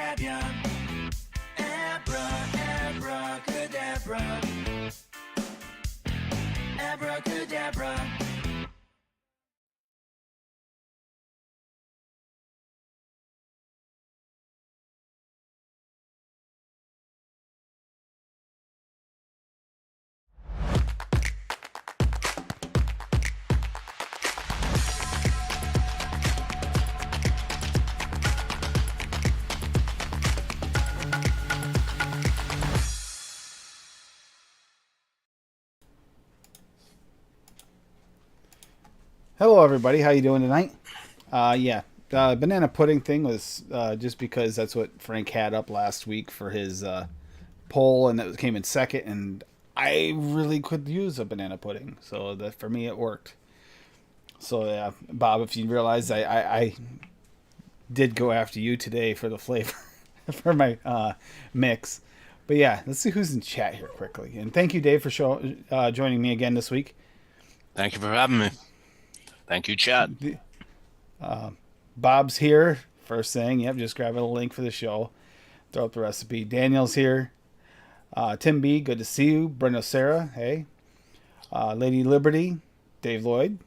grab ya. Abracadabra. Abracadabra. Hello, everybody. How you doing tonight? Banana pudding thing was just because that's what Frank had up last week for his poll, and it came in second. And I really could use a banana pudding, so that for me it worked. So yeah, Bob, if you realize, I did go after you today for the flavor for my mix. But yeah, let's see who's in chat here quickly. And thank you, Dave, for joining me again this week. Thank you for having me. Thank you, chat. Bob's here. First thing, yep, just grabbing a link for the show. Throw up the recipe. Daniel's here. Tim B, good to see you. Brenda Sarah, hey. Lady Liberty, Dave Lloyd.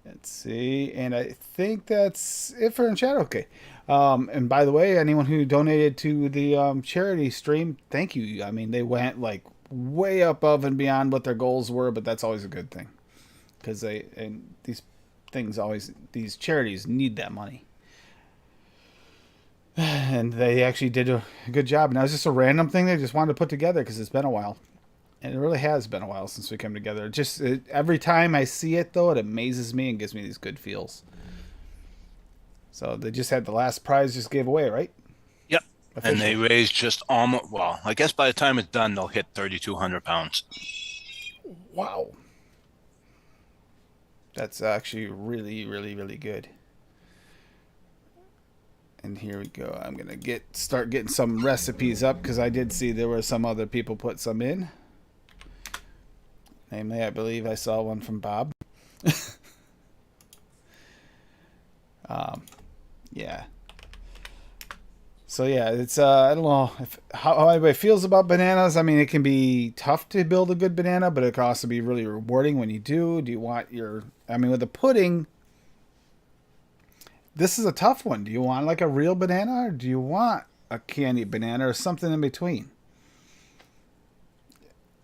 Let's see. And I think that's it for in chat. Okay. And by the way, anyone who donated to the charity stream, thank you. I mean, they went like way above and beyond what their goals were, but that's always a good thing. Because these charities need that money. And they actually did a good job. And that was just a random thing they just wanted to put together because it's been a while. And it really has been a while since we came together. Every time I see it, though, it amazes me and gives me these good feels. So they just had the last prize just gave away, right? Yep. Officially. And they raised just almost, well, I guess by the time it's done, they'll hit 3,200 pounds. Wow. That's actually really, really, really good. And here we go. I'm going to start getting some recipes up because I did see there were some other people put some in. Namely, I believe I saw one from Bob. Yeah. So yeah, it's I don't know how anybody feels about bananas. I mean, it can be tough to build a good banana, but it can also be really rewarding when you do. Do you want with a pudding? This is a tough one. Do you want like a real banana, or do you want a candy banana, or something in between?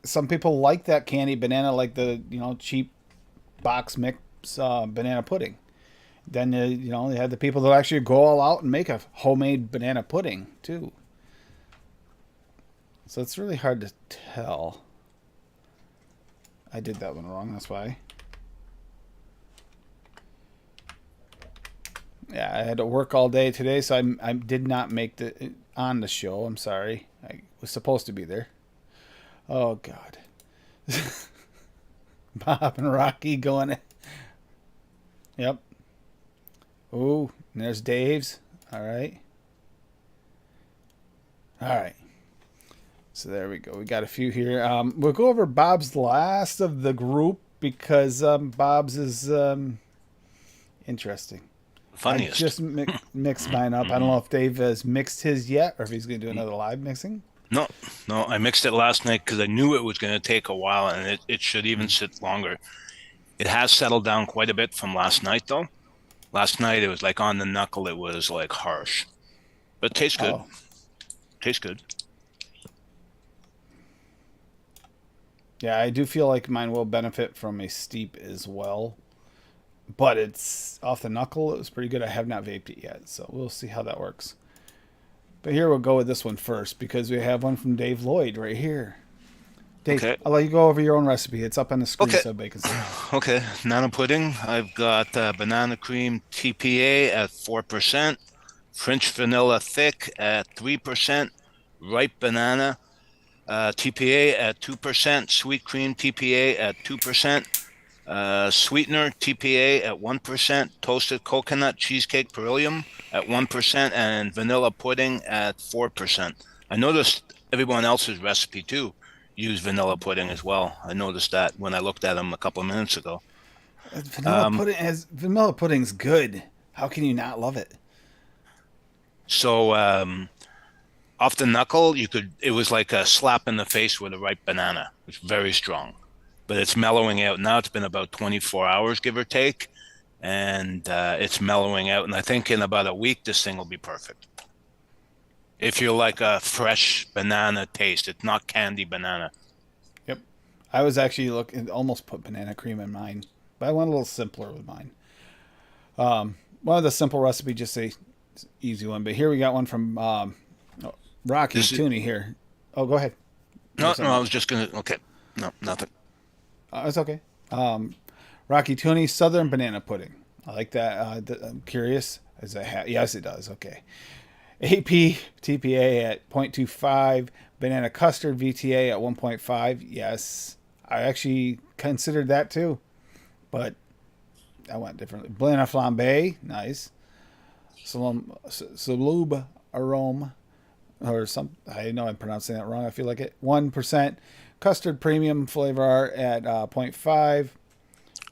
Some people like that candy banana, like the cheap box mix banana pudding. Then they have the people that actually go all out and make a homemade banana pudding too. So it's really hard to tell. I did that one wrong. That's why. Yeah, I had to work all day today, so I did not make it on the show. I'm sorry. I was supposed to be there. Oh God. Bob and Rocky going. Yep. Ooh, and there's Dave's. All right. All right. So there we go. We got a few here. We'll go over Bob's last of the group because Bob's is interesting. Funniest. I just mixed mine up. I don't know if Dave has mixed his yet or if he's going to do another live mixing. No, I mixed it last night because I knew it was going to take a while and it should even sit longer. It has settled down quite a bit from last night, though. Last night, it was like on the knuckle. It was like harsh. But it tastes good. Oh. Tastes good. Yeah, I do feel like mine will benefit from a steep as well. But it's off the knuckle. It was pretty good. I have not vaped it yet, so we'll see how that works. But here we'll go with this one first because we have one from Dave Lloyd right here. Dave, okay. I'll let you go over your own recipe. It's up on the screen so everybody can see. Okay, banana pudding. I've got banana cream TPA at 4%, French vanilla thick at 3%, ripe banana TPA at 2%, sweet cream TPA at 2%, sweetener TPA at 1%, toasted coconut cheesecake beryllium at 1%, and vanilla pudding at 4%. I noticed everyone else's recipe too use vanilla pudding as well. I noticed that when I looked at them a couple of minutes ago. Vanilla pudding's good. How can you not love it? So off the knuckle, it was like a slap in the face with a ripe banana. It's very strong, but it's mellowing out now. It's been about 24 hours, give or take, and it's mellowing out. And I think in about a week, this thing will be perfect. If you like a fresh banana taste, it's not candy banana. Yep. I was actually looking, almost put banana cream in mine, but I went a little simpler with mine. One of the simple recipe, just a easy one. But here we got one from Rocky This is Tooney here. Oh, go ahead. no, There's no. I something. was just gonna. Okay, no, nothing. It's okay. Rocky Tooney Southern Banana Pudding. I like that. I'm curious. As I yes, it does. Okay. AP TPA at 0.25. Banana Custard VTA at 1.5. Yes, I actually considered that too, but I went differently. Banana Flambe. Nice. Salub Arome or some. I know I'm pronouncing that wrong. I feel like it. 1% custard premium flavor at zero point 0.5.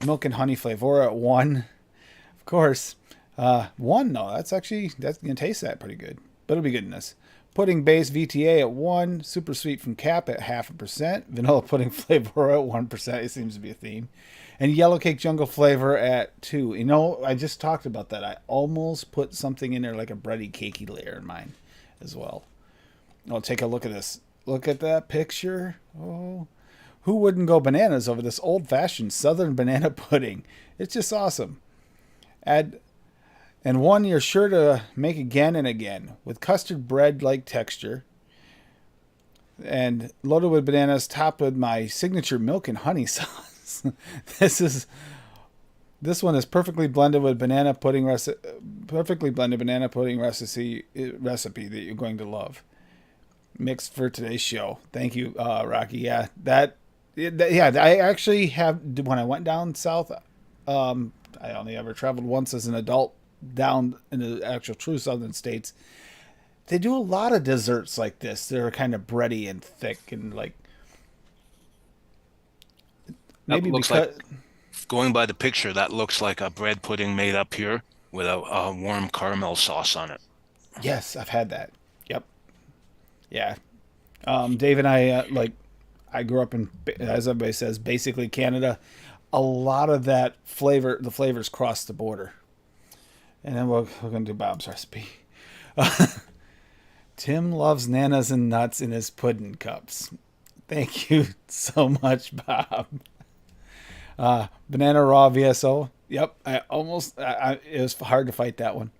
Milk and honey flavor at 1. Of course, 1. No, that's gonna taste that pretty good, but it'll be good in this. Pudding base VTA at 1. Super sweet from Cap at 0.5%. Vanilla pudding flavor at 1%. It seems to be a theme. And yellow cake jungle flavor at 2. You know, I just talked about that. I almost put something in there like a bready cakey layer in mine as well. I'll take a look at this. Look at that picture. Oh, who wouldn't go bananas over this old-fashioned southern banana pudding? It's just awesome. Add and one you're sure to make again and again with custard bread-like texture and loaded with bananas, topped with my signature milk and honey sauce. this is this one is perfectly blended with banana pudding perfectly blended banana pudding recipe that you're going to love. Mixed for today's show. Thank you, Rocky. Yeah, I actually have when I went down south. I only ever traveled once as an adult down in the actual true southern states. They do a lot of desserts like this. They're kind of bready and thick and like That maybe looks because like going by the picture. That looks like a bread pudding made up here with a warm caramel sauce on it. yes, I've had that. Yep. Yeah. Dave and I I grew up in, as everybody says, basically Canada. A lot of that flavor, the flavors cross the border. And then we're going to do Bob's recipe. Tim loves nanas and nuts in his pudding cups. Thank you so much, Bob. Banana raw VSO. Yep, it was hard to fight that one.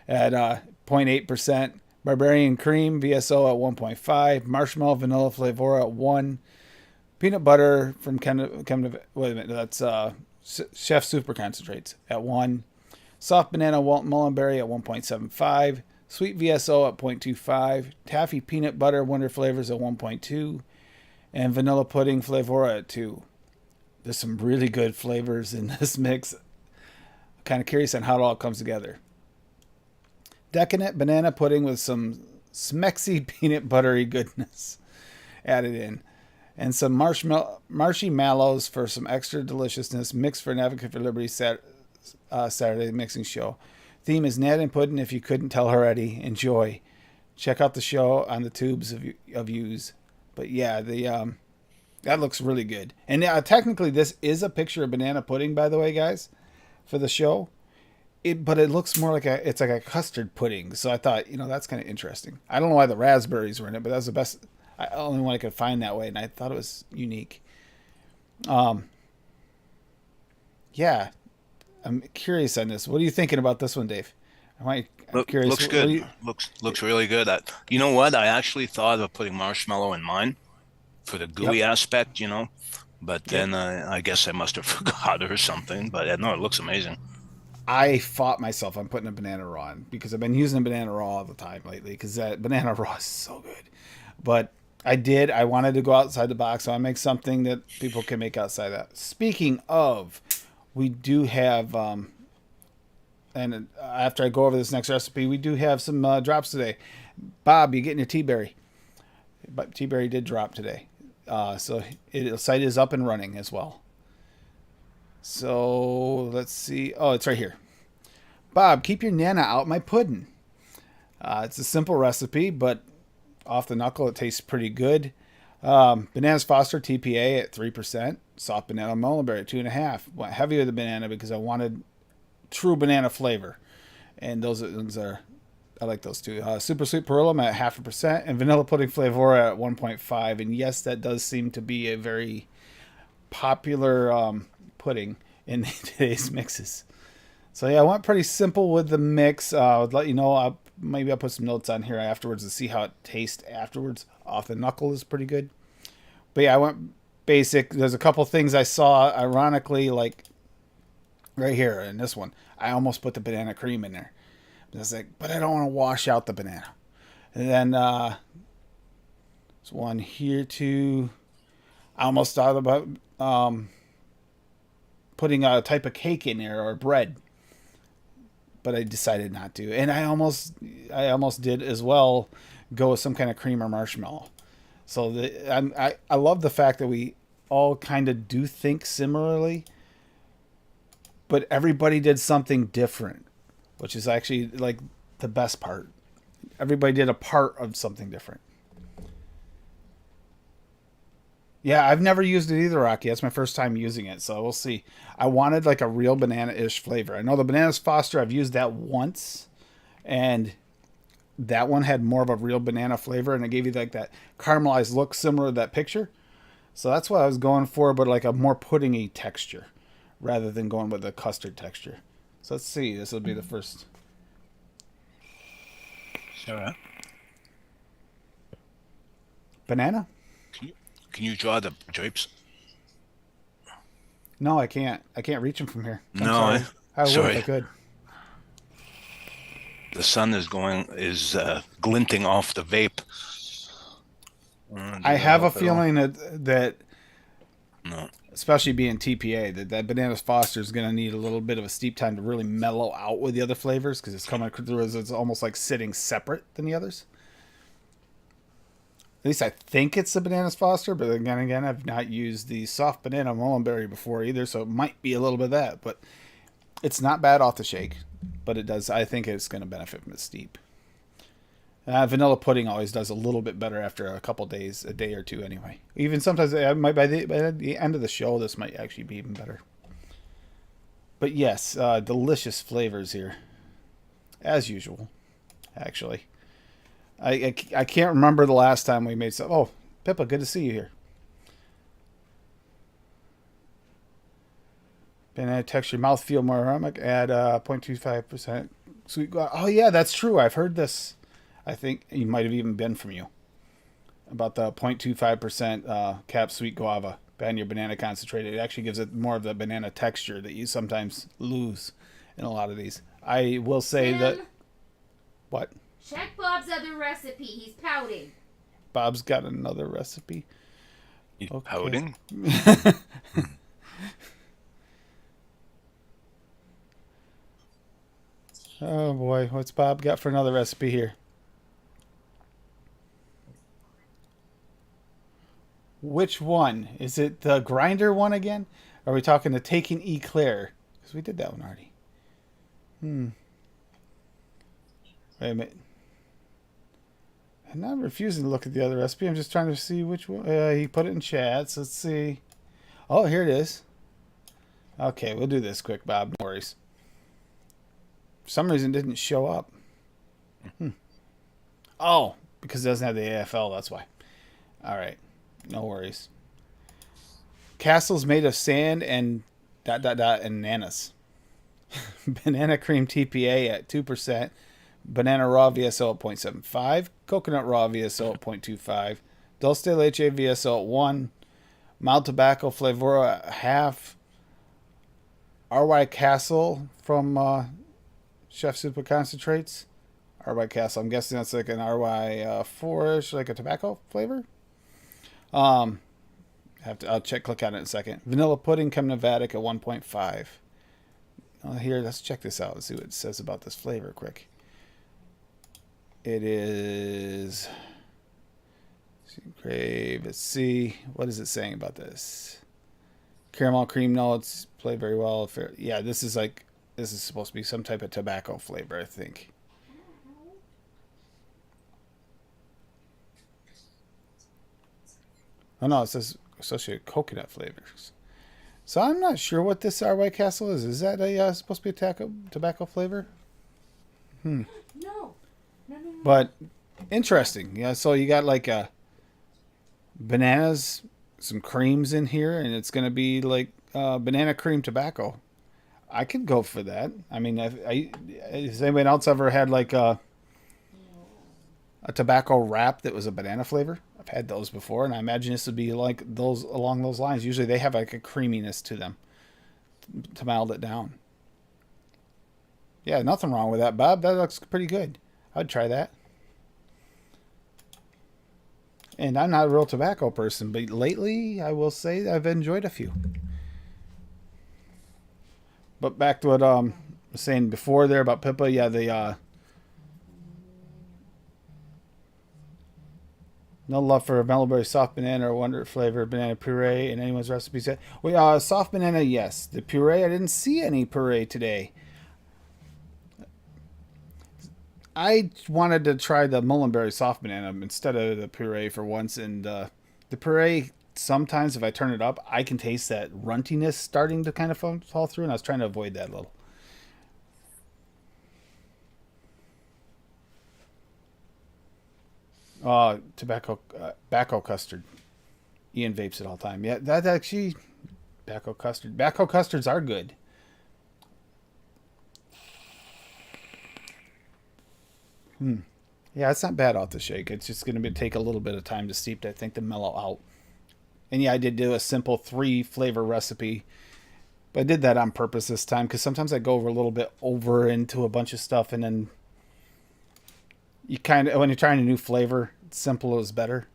At 0.8%. Barbarian cream VSO at 1.5. Marshmallow vanilla flavor at 1. Peanut butter from wait a minute, that's Chef Super Concentrates at 1. Soft banana mullenberry at 1.75. Sweet VSO at 0.25. Taffy peanut butter Wonder Flavors at 1.2. And vanilla pudding flavor at 2. There's some really good flavors in this mix. Kind of curious on how it all comes together. Decadent banana pudding with some smexy peanut buttery goodness added in. And some marshy mallows for some extra deliciousness. Mixed for an Advocate for Liberty Saturday mixing show. Theme is Nat and Puddin'. If you couldn't tell already, enjoy. Check out the show on the tubes of views. But yeah, that looks really good. And technically, this is a picture of banana pudding, by the way, guys, for the show. But it looks more like it's like a custard pudding. So I thought, that's kind of interesting. I don't know why the raspberries were in it, but that was the best. Only one I could find that way, and I thought it was unique. Yeah, I'm curious on this. What are you thinking about this one, Dave? I'm curious. Looks good. Looks really good. You know what? I actually thought of putting marshmallow in mine for the gooey Yep. aspect, but Yep. then I guess I must have forgot or something. But no, it looks amazing. I fought myself on putting a banana raw in because I've been using a banana raw all the time lately because that banana raw is so good. But I wanted to go outside the box, so I make something that people can make outside that. Speaking of, we do have, and after I go over this next recipe, we do have some drops today. Bob, you getting your tea berry? But tea berry did drop today, so the site is up and running as well. So let's see. Oh, it's right here. Bob, keep your nana out my pudding. It's a simple recipe, but off the knuckle, it tastes pretty good. Bananas Foster TPA at 3%. Soft banana mulberry at 2.5. Went heavy with the banana because I wanted true banana flavor. And those are I like those two. Super Sweet Perulum at 0.5%. And Vanilla Pudding Flavora at 1.5. And yes, that does seem to be a very popular pudding in today's mixes. So yeah, I went pretty simple with the mix. I'll let you know. Maybe I'll put some notes on here afterwards to see how it tastes afterwards. Off the knuckle is pretty good. But yeah, I went basic. There's a couple things I saw, ironically, like right here in this one. I almost put the banana cream in there. I was like, but I don't want to wash out the banana. And then there's one here too. I almost thought about putting a type of cake in there or bread, but I decided not to. And I almost did as well go with some kind of cream or marshmallow. So I love the fact that we all kind of do think similarly, but everybody did something different, which is actually like the best part. Everybody did a part of something different. Yeah, I've never used it either, Rocky. That's my first time using it, so we'll see. I wanted like a real banana-ish flavor. I know the Bananas Foster, I've used that once, and that one had more of a real banana flavor, and it gave you like that caramelized look similar to that picture. So that's what I was going for, but like a more puddingy texture rather than going with a custard texture. So let's see. This will be the first. All right. Banana? Can you draw the drapes? No, I can't. I can't reach them from here. I'm No, sorry. I would sorry. if I could. The sun is glinting off the vape. I have a feeling that No. especially being TPA, that Bananas Foster is going to need a little bit of a steep time to really mellow out with the other flavors because it's coming through as it's almost like sitting separate than the others. At least I think it's the Bananas Foster, but again, I've not used the soft banana mulberry before either, so it might be a little bit of that. But it's not bad off the shake, but it does. I think it's going to benefit from the steep. Vanilla pudding always does a little bit better after a couple days, a day or two anyway. Even sometimes by the end of the show, this might actually be even better. But yes, delicious flavors here, as usual. Actually, I can't remember the last time we made some. Oh, Pippa, good to see you here. Banana texture, mouthfeel more aromatic. Add 0.25% sweet. Oh yeah, that's true. I've heard this. I think it might have even been from you about the 0.25% cap sweet guava in your banana concentrate. It actually gives it more of the banana texture that you sometimes lose in a lot of these. I will say that. What? Check Bob's other recipe. He's pouting. Bob's got another recipe. You Okay. pouting? Oh boy, what's Bob got for another recipe here? Which one? Is it the grinder one again? Are we talking the Taking Eclair? Because we did that one already. Wait a minute. I'm not refusing to look at the other recipe. I'm just trying to see which one. He put it in chat, so let's see. Oh, here it is. Okay, we'll do this quick, Bob. No worries. For some reason, it didn't show up. Oh, because it doesn't have the AFL, that's why. All right. No worries. Castles made of sand and ... and nanas. Banana cream TPA at 2%. Banana raw VSO at 0.75. Coconut raw VSO at 0.25. Dulce de leche VSO at 1. Mild tobacco flavor at half. RY Castle from Chef Super Concentrates. RY Castle. I'm guessing that's like an RY 4-ish, like a tobacco flavor. I'll click on it in a second. Vanilla pudding Nevada at 1.5. Here, let's check this out. Let's see what it says about this flavor quick. It is Crave. Let's see. What is it saying about this? Caramel cream notes play very well. This is supposed to be some type of tobacco flavor, I think. Oh no, it says associated coconut flavors. So I'm not sure what this our White Castle is. Is that a supposed to be a tobacco flavor? No. No, no, no. But interesting. Yeah, so you got like bananas, some creams in here, and it's going to be like banana cream tobacco. I could go for that. I mean, has anyone else ever had like a tobacco wrap that was a banana flavor? I've had those before, and I imagine this would be like those along those lines. Usually they have like a creaminess to them to mild it down. Yeah, nothing wrong with that, Bob. That looks pretty good. I'd try that. And I'm not a real tobacco person, but lately I will say I've enjoyed a few. But back to what I was saying before there about Pippa, yeah, the no love for Mellow soft banana or wonder flavor banana puree in anyone's recipe set. Well, soft banana, yes. The puree, I didn't see any puree today. I wanted to try the Mullenberry soft banana instead of the puree for once, and the puree, sometimes if I turn it up, I can taste that runtiness starting to kind of fall through, and I was trying to avoid that a little. Tobacco custard. Ian vapes it all the time. Yeah, that actually, tobacco custard. Tobacco custards are good. Yeah, it's not bad off the shake. It's just going to take a little bit of time to steep, I think, to mellow out. And yeah, I did do a simple 3 flavor recipe. But I did that on purpose this time because sometimes I go over a little bit over into a bunch of stuff, and then you kind of, when you're trying a new flavor, simple is better.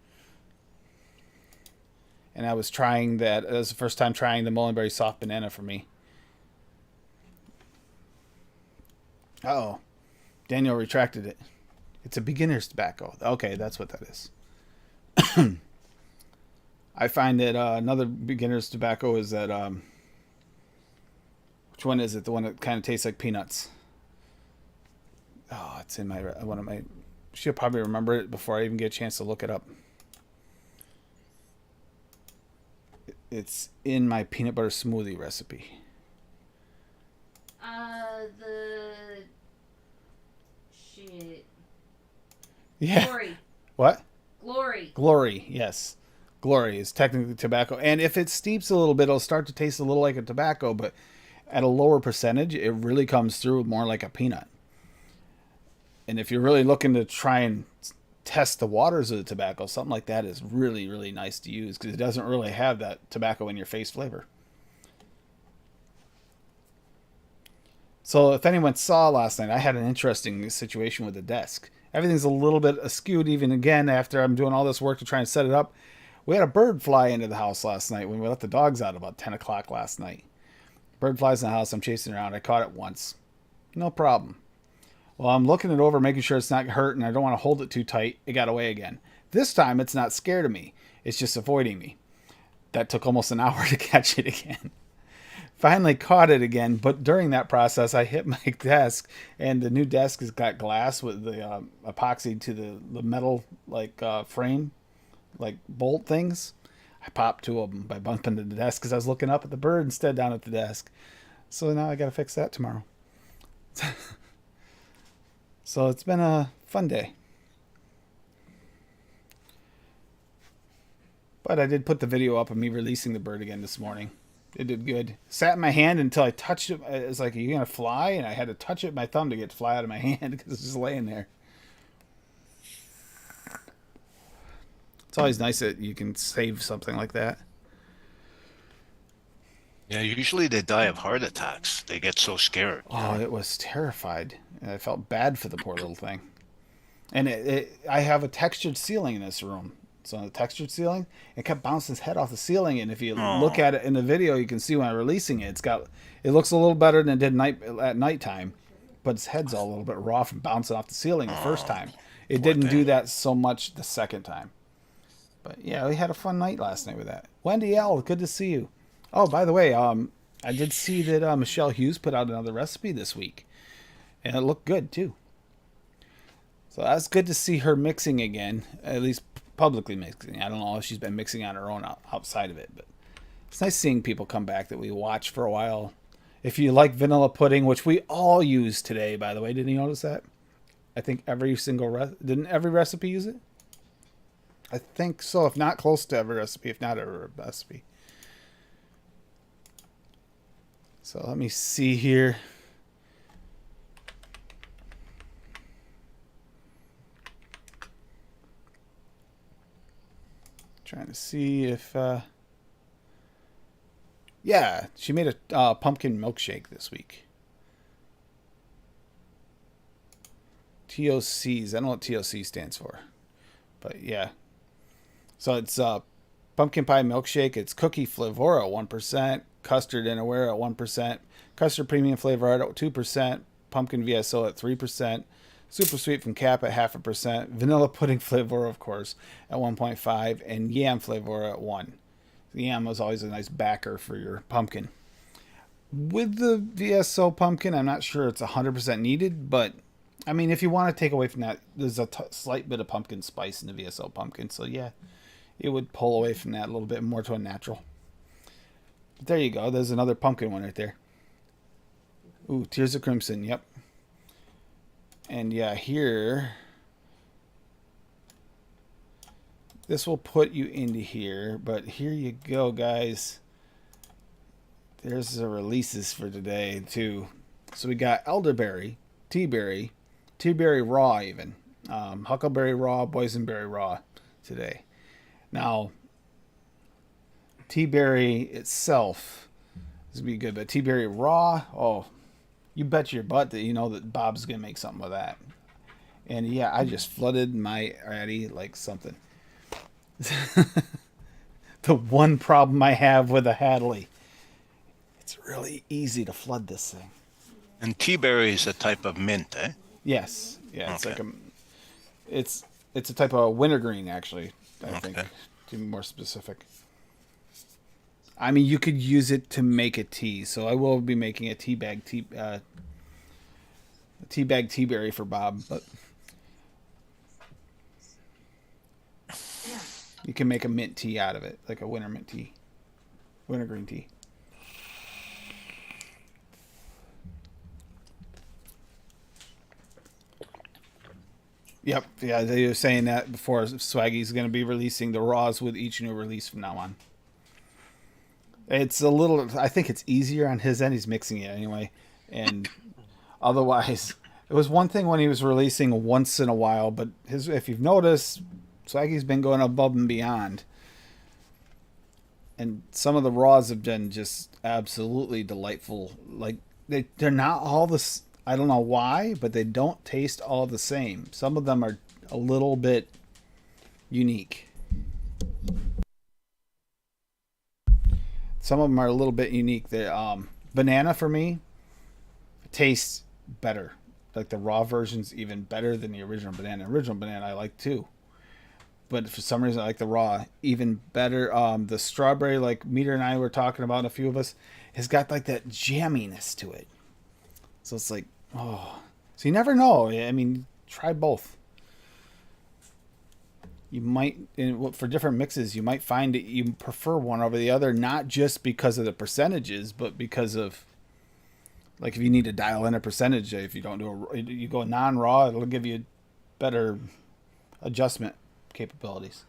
And I was trying that. It was the first time trying the Mullenberry soft banana for me. Uh-oh. Daniel retracted it. It's a beginner's tobacco. Okay, that's what that is. I find that another beginner's tobacco is that... which one is it? The one that kind of tastes like peanuts. Oh, it's in my one of my... She'll probably remember it before I even get a chance to look it up. It's in my peanut butter smoothie recipe. The... Shit. Yeah. Glory. What? Glory. Glory, yes. Glory is technically tobacco. And if it steeps a little bit, it'll start to taste a little like a tobacco, but at a lower percentage, it really comes through more like a peanut. And if you're really looking to try and test the waters of the tobacco, something like that is really, really nice to use because it doesn't really have that tobacco in your face flavor. So if anyone saw last night, I had an interesting situation with the desk. Everything's a little bit askewed even again after I'm doing all this work to try and set it up. We had a bird fly into the house last night when we let the dogs out about 10 o'clock last night. Bird flies in the house. I'm chasing around. I caught it once. No problem. Well, I'm looking it over, making sure it's not hurt, and I don't want to hold it too tight. It got away again. This time, it's not scared of me. It's just avoiding me. That took almost an hour to catch it again. Finally caught it again, but during that process, I hit my desk, and the new desk has got glass with the epoxy to the metal frame, like bolt things. I popped 2 of them by bumping into the desk because I was looking up at the bird instead down at the desk. So now I got to fix that tomorrow. So it's been a fun day. But I did put the video up of me releasing the bird again this morning. It did good. Sat in my hand until I touched it. It was like, are you going to fly? And I had to touch it with my thumb to get it to fly out of my hand because it's just laying there. It's always nice that you can save something like that. Yeah, usually they die of heart attacks. They get so scared. Oh, it was terrified. And I felt bad for the poor little thing. And I have a textured ceiling in this room. So on the textured ceiling, it kept bouncing its head off the ceiling. And if you look at it in the video, you can see when I'm releasing it, it looks a little better than it did at nighttime. But its head's all a little bit raw from bouncing off the ceiling the first time. It didn't do that so much the second time. But yeah, we had a fun night last night with that. Wendy L, good to see you. Oh, by the way, I did see that Michelle Hughes put out another recipe this week. And it looked good, too. So that's good to see her mixing again. At least publicly mixing. I don't know if she's been mixing on her own outside of it, but it's nice seeing people come back that we watch for a while. If you like vanilla pudding, which we all use today, by the way, didn't you notice that? I think didn't every recipe use it? I think so. If not, close to every recipe. If not every recipe. So let me see here. Trying to see if, yeah, she made a pumpkin milkshake this week. TOCs. I don't know what TOC stands for, but yeah. So it's pumpkin pie milkshake. It's cookie flavor at 1%, custard Dinnerware at 1%, custard premium flavor at 2%, pumpkin VSO at 3%. Super sweet from Cap at 0.5%, vanilla pudding flavor, of course, at 1.5%, and yam flavor at 1%. The yam was always a nice backer for your pumpkin. With the VSO pumpkin, I'm not sure it's 100% needed, but I mean, if you want to take away from that, there's a slight bit of pumpkin spice in the VSO pumpkin, so yeah, it would pull away from that a little bit more to a natural. But there you go. There's another pumpkin one right there. Ooh, Tears of Crimson. Yep. And yeah, here, this will put you into here, but here you go, guys. There's the releases for today, too. So we got Elderberry, Tea-Berry Raw even, Huckleberry Raw, Boysenberry Raw today. Now, Tea-Berry itself is going to be good, but Tea-Berry Raw, oh, you bet your butt that you know that Bob's going to make something with that. And yeah, I just flooded my Addy like something. The one problem I have with a Hadley, it's really easy to flood this thing. And tea-berry is a type of mint, eh? Yes. Yeah, it's Okay. like it's a type of wintergreen, actually, I think, Okay. to be more specific. I mean, you could use it to make a tea, so I will be making a teabag tea-berry for Bob, but you can make a mint tea out of it, like a wintergreen tea. Yep, yeah, they were saying that before. Swaggy's going to be releasing the raws with each new release from now on. It's a little, I think it's easier on his end. He's mixing it anyway. And otherwise, it was one thing when he was releasing once in a while, but if you've noticed, Swaggy's been going above and beyond. And some of the raws have been just absolutely delightful. Like, they're not all this, I don't know why, but they don't taste all the same. Some of them are a little bit unique. Some of them are a little bit unique. The banana for me tastes better. Like the raw version's even better than the original banana. Original banana I like too, but for some reason I like the raw even better. The strawberry, like Meter and I were talking about, and a few of us, has got like that jamminess to it. So it's like, oh, so you never know. I mean, try both. You might, for different mixes, you might find that you prefer one over the other, not just because of the percentages, but because of, like, if you need to dial in a percentage, if you don't you go non-raw, it'll give you better adjustment capabilities.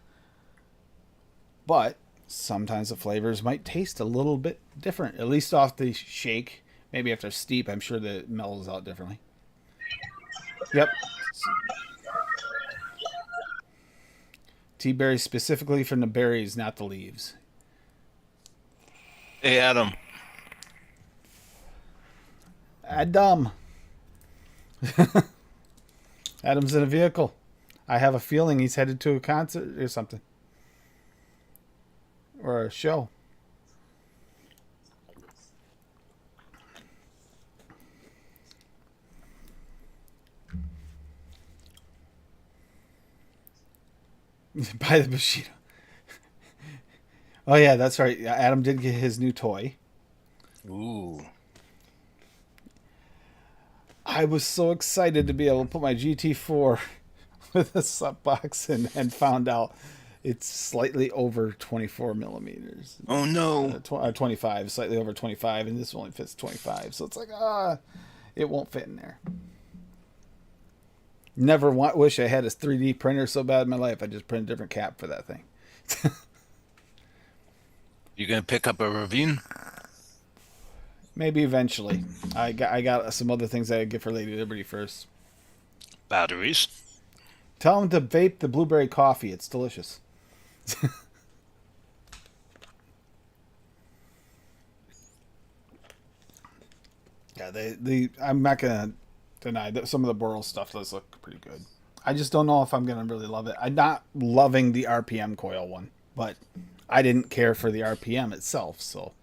But sometimes the flavors might taste a little bit different, at least off the shake. Maybe after steep, I'm sure that it mellows out differently. Yep. Tea berries specifically from the berries, not the leaves. Hey, Adam. Adam. Adam's in a vehicle. I have a feeling he's headed to a concert or something. Or a show. Buy the Bushido. Oh yeah, that's right. Adam did get his new toy. Ooh. I was so excited to be able to put my GT4 with a sub box and found out it's slightly over 24 millimeters. Oh no. 25, slightly over 25, and this only fits 25. So it's like, it won't fit in there. Wish I had a 3D printer so bad in my life. I just print a different cap for that thing. You gonna pick up a Ravine? Maybe eventually. I got some other things I get for Lady Liberty first. Batteries. Tell them to vape the blueberry coffee. It's delicious. Yeah, I'm not gonna deny that some of the Boral stuff does look pretty good. I just don't know if I'm gonna really love it. I'm not loving the RPM coil one, but I didn't care for the RPM itself, so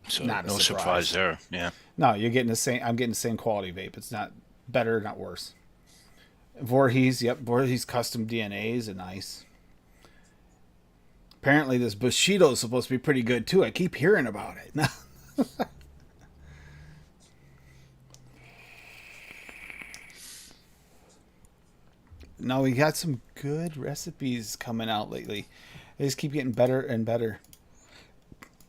So not a no surprise. surprise there. Yeah. no, you're getting the same. I'm getting the same quality vape. It's not better, not worse. Voorhees, yep, Voorhees custom DNAs are nice. Apparently, this Bushido is supposed to be pretty good too. I keep hearing about it. No, we got some good recipes coming out lately. They just keep getting better and better.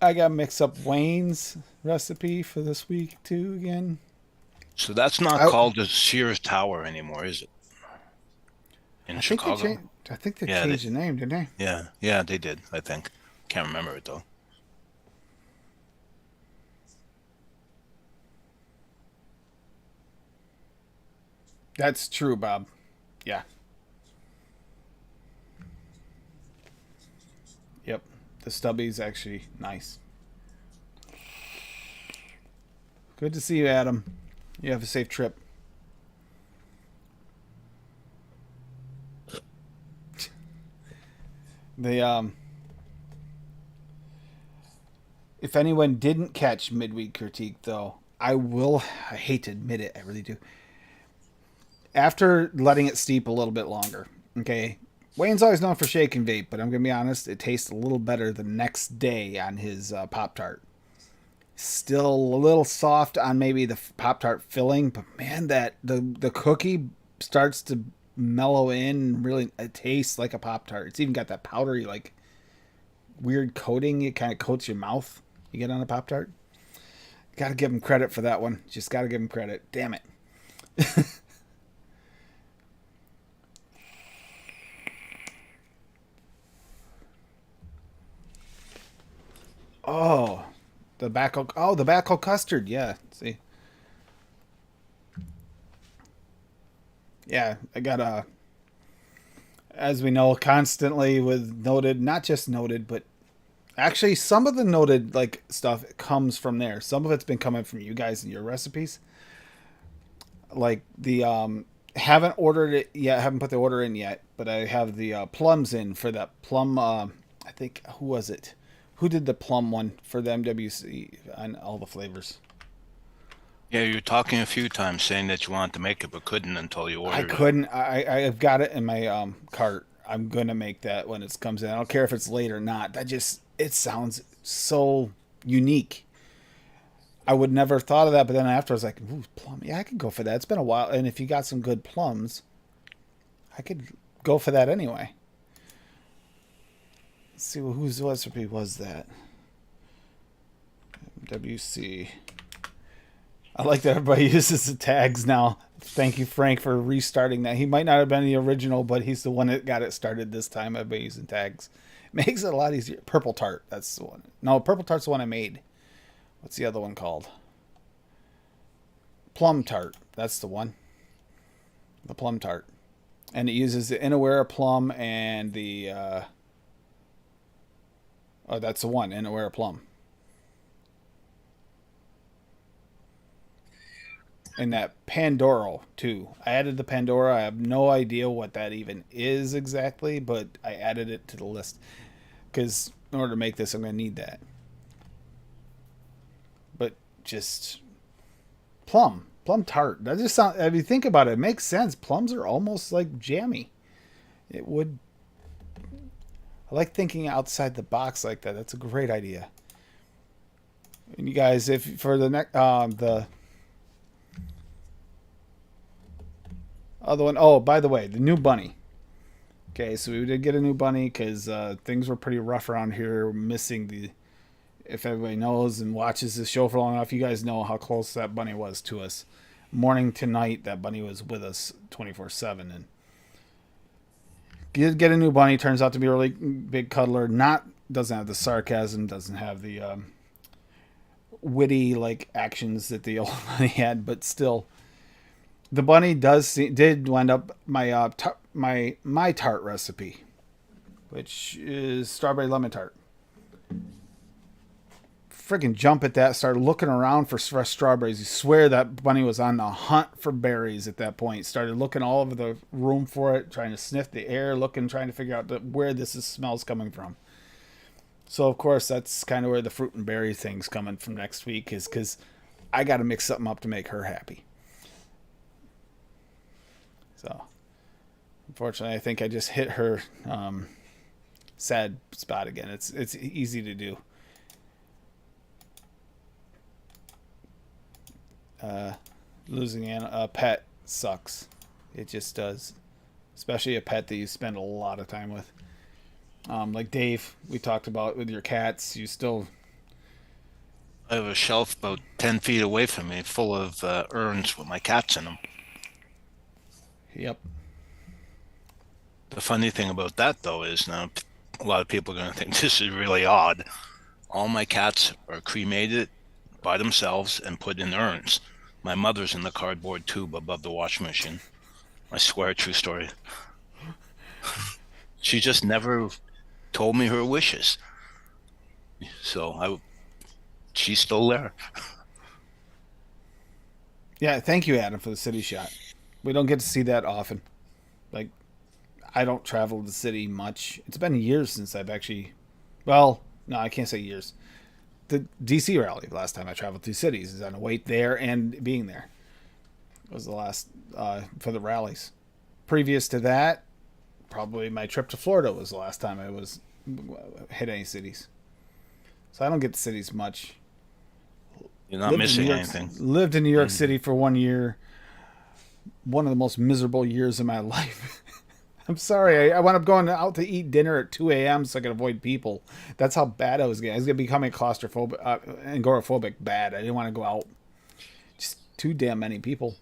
I got to mix up Wayne's recipe for this week too again. So that's not called the Sears Tower anymore, is it? In Chicago. I think they Yeah, changed the name, didn't they? Yeah, they did. I think. Can't remember it though. That's true, Bob. Yeah. Yep. The stubby's actually nice. Good to see you, Adam. You have a safe trip. If anyone didn't catch midweek critique though, I hate to admit it, I really do. After letting it steep a little bit longer, okay, Wayne's always known for shake and vape, but I'm gonna be honest, it tastes a little better the next day on his Pop-Tart. Still a little soft on maybe the Pop-Tart filling, but man, that the cookie starts to mellow in. Really, it tastes like a Pop-Tart. It's even got that powdery, like, weird coating. It kind of coats your mouth. You get on a Pop-Tart. Gotta give him credit for that one. Just gotta give him credit. Damn it. Oh, the Bacco custard. Yeah, see. Yeah, I got as we know, constantly with Noted, not just Noted, but actually some of the Noted like stuff comes from there. Some of it's been coming from you guys and your recipes. Like the haven't ordered it yet, haven't put the order in yet, but I have the plums in for that plum. I think who was it? Who did the plum one for the MWC and all the flavors? Yeah, you were talking a few times saying that you wanted to make it but couldn't until you ordered I couldn't. I've got it in my cart. I'm gonna make that when it comes in. I don't care if it's late or not. It sounds so unique. I would never have thought of that, but then after I was like, ooh, plum. Yeah, I could go for that. It's been a while, and if you got some good plums, I could go for that anyway. Let's see whose recipe was that. WC. I like that everybody uses the tags now. Thank you, Frank, for restarting that. He might not have been the original, but he's the one that got it started this time. I've been using tags. Makes it a lot easier. Purple Tart, that's the one. No, Purple Tart's the one I made. What's the other one called? Plum Tart. That's the one. The Plum Tart. And it uses the Inawera plum and the... oh, that's the one. Inawera plum. And that Pandoro, too. I added the Pandora. I have no idea what that even is exactly, but I added it to the list. Because in order to make this, I'm going to need that. But just... Plum tart. That just sounds... If you think about it, it makes sense. Plums are almost like jammy. It would... I like thinking outside the box like that. That's a great idea. And you guys, if for the next... Other one. Oh, by the way, the new bunny. Okay, so we did get a new bunny because things were pretty rough around here. We're missing the. If everybody knows and watches this show for long enough, you guys know how close that bunny was to us. Morning to night, that bunny was with us 24/7, and did get a new bunny. Turns out to be a really big cuddler. Doesn't have the sarcasm, doesn't have the witty like actions that the old bunny had, but still, the bunny did wind up my tart recipe, which is strawberry lemon tart. Freaking jump at that, started looking around for fresh strawberries. You swear that bunny was on the hunt for berries at that point. Started looking all over the room for it, trying to sniff the air, trying to figure out where smells coming from. So, of course, that's kind of where the fruit and berry thing's coming from next week, is because I got to mix something up to make her happy. So, unfortunately, I think I just hit her sad spot again. It's easy to do. Losing a pet sucks. It just does. Especially a pet that you spend a lot of time with. Like Dave, we talked about with your cats, I have a shelf about 10 feet away from me full of urns with my cats in them. Yep. The funny thing about that, though, is now a lot of people are going to think this is really odd. All my cats are cremated by themselves and put in urns. My mother's in the cardboard tube above the washing machine. I swear, true story. She just never told me her wishes. So she's still there. Yeah, thank you, Adam, for the city shot. We don't get to see that often. Like, I don't travel the city much. It's been years since I've actually... Well, no, I can't say years. The DC rally, last time I traveled two cities, is on a wait there and being there. It was the last for the rallies. Previous to that, probably my trip to Florida was the last time I hit any cities. So I don't get to cities much. You're not missing anything. Lived in New York City for 1 year. One of the most miserable years of my life. I'm sorry. I wound up going out to eat dinner at 2 a.m. so I could avoid people. That's how bad I was getting. I was becoming claustrophobic, agoraphobic bad. I didn't want to go out. Just too damn many people.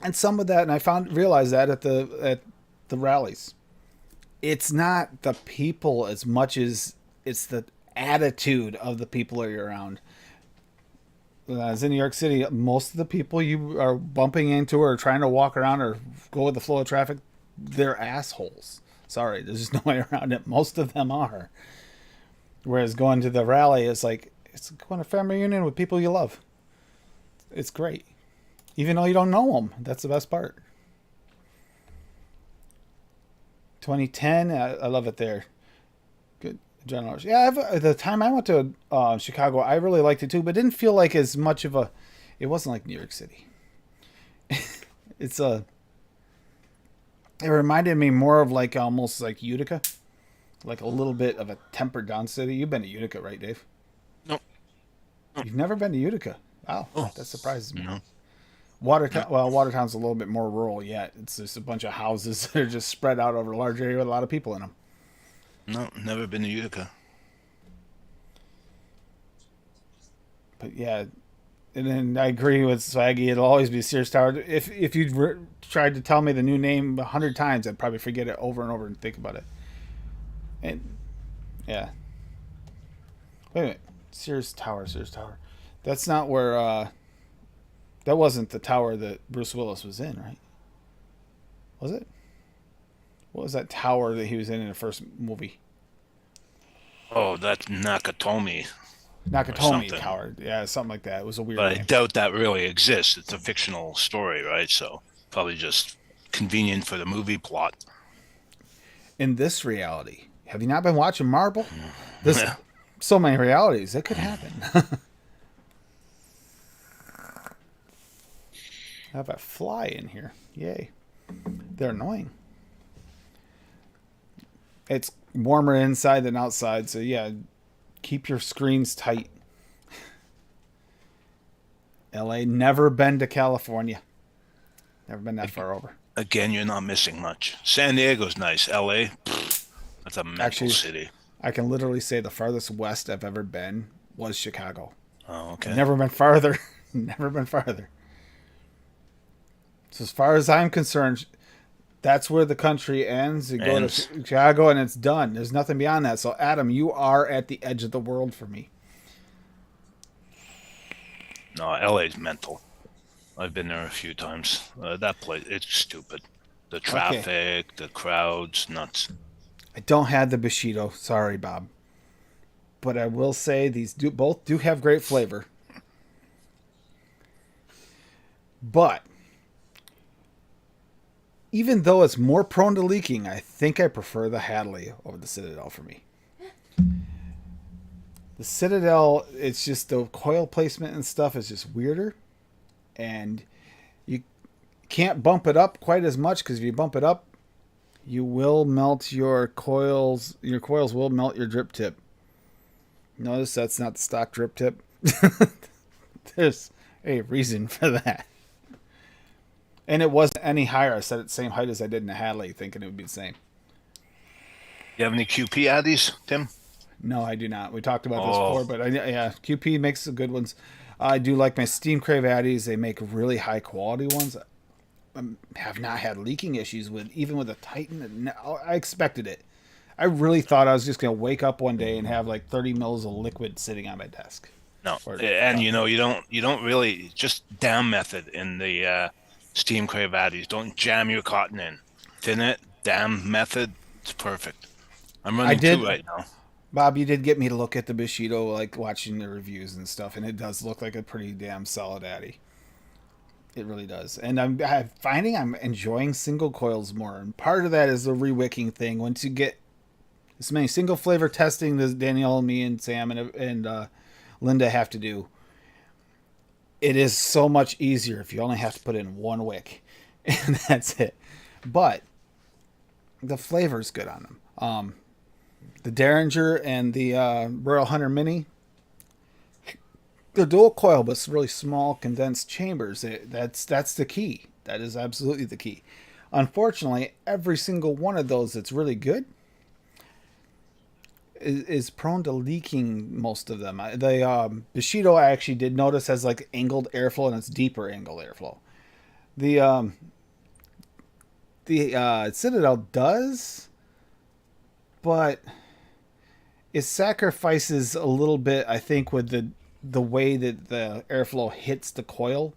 And some of that, and I realized that at the rallies. It's not the people as much as it's the attitude of the people that you're around. When I was in New York City, most of the people you are bumping into or trying to walk around or go with the flow of traffic, they're assholes. Sorry, there's just no way around it. Most of them are. Whereas going to the rally is like, it's going to a family reunion with people you love. It's great. Even though you don't know them. That's the best part. 2010, I love it there. Good. General. Yeah, the time I went to Chicago, I really liked it too, but it didn't feel like as much of a... It wasn't like New York City. It reminded me more of like almost like Utica. Like a little bit of a tempered down city. You've been to Utica, right, Dave? No. You've never been to Utica? Wow, Oh. that surprises me. No. Watertown, well, Watertown's a little bit more rural yet. It's just a bunch of houses that are just spread out over a large area with a lot of people in them. No, never been to Utica. But yeah, and then I agree with Swaggy. It'll always be Sears Tower. If you tried to tell me the new name 100 times, I'd probably forget it over and over and think about it. And yeah, wait a minute, Sears Tower. That's not where. That wasn't the tower that Bruce Willis was in, right? Was it? What was that tower that he was in the first movie? Oh, that's Nakatomi. Nakatomi something. Tower. Yeah, something like that. It was a weird But I name. doubt that really exists. It's a fictional story, right? So probably just convenient for the movie plot. In this reality, have you not been watching Marvel? There's Yeah. so many realities. It could happen. I have a fly in here. Yay. They're annoying. It's warmer inside than outside, so yeah, keep your screens tight. LA, never been to California. Never been that far over. Again, you're not missing much. San Diego's nice. LA, that's a mental Actually, city. I can literally say the farthest west I've ever been was Chicago. Oh, okay. Never been farther. Never been farther. So as far as I'm concerned, that's where the country ends. You go to Chicago and it's done. There's nothing beyond that. So Adam, you are at the edge of the world for me. No, LA's mental. I've been there a few times. That place, it's stupid. The traffic, the crowds, nuts. I don't have the Bushido. Sorry, Bob. But I will say these both do have great flavor. But even though it's more prone to leaking, I think I prefer the Hadley over the Citadel for me. The Citadel, it's just the coil placement and stuff is just weirder. And you can't bump it up quite as much because if you bump it up, you will melt your coils. Your coils will melt your drip tip. Notice that's not the stock drip tip. There's a reason for that. And it wasn't any higher. I set it the same height as I did in the Hadley, thinking it would be the same. You have any QP Addies, Tim? No, I do not. We talked about this before, but yeah, QP makes the good ones. I do like my Steam Crave Addies. They make really high quality ones. I have not had leaking issues with, even with a Titan. I expected it. I really thought I was just going to wake up one day and have like 30 mils of liquid sitting on my desk. No, and you don't really, just dam method in the Steam Crave Addies. Don't jam your cotton in. Thin it, dam method. It's perfect. I'm running two right now. Bob, you did get me to look at the Bushido, like watching the reviews and stuff, and it does look like a pretty damn solid Addy. It really does. And I'm finding I'm enjoying single coils more. And part of that is the rewicking thing. Once you get as many single flavor testing that Danielle, me, and Sam and Linda have to do, it is so much easier if you only have to put in one wick. And that's it. But the flavor's good on them. The Derringer and the Royal Hunter Mini, they're dual coil, but it's really small condensed chambers. That's the key. That is absolutely the key. Unfortunately, every single one of those that's really good is prone to leaking. Most of them. The Bushido I actually did notice has like angled airflow, and it's deeper angled airflow. The Citadel does, but it sacrifices a little bit, I think, with the way that the airflow hits the coil.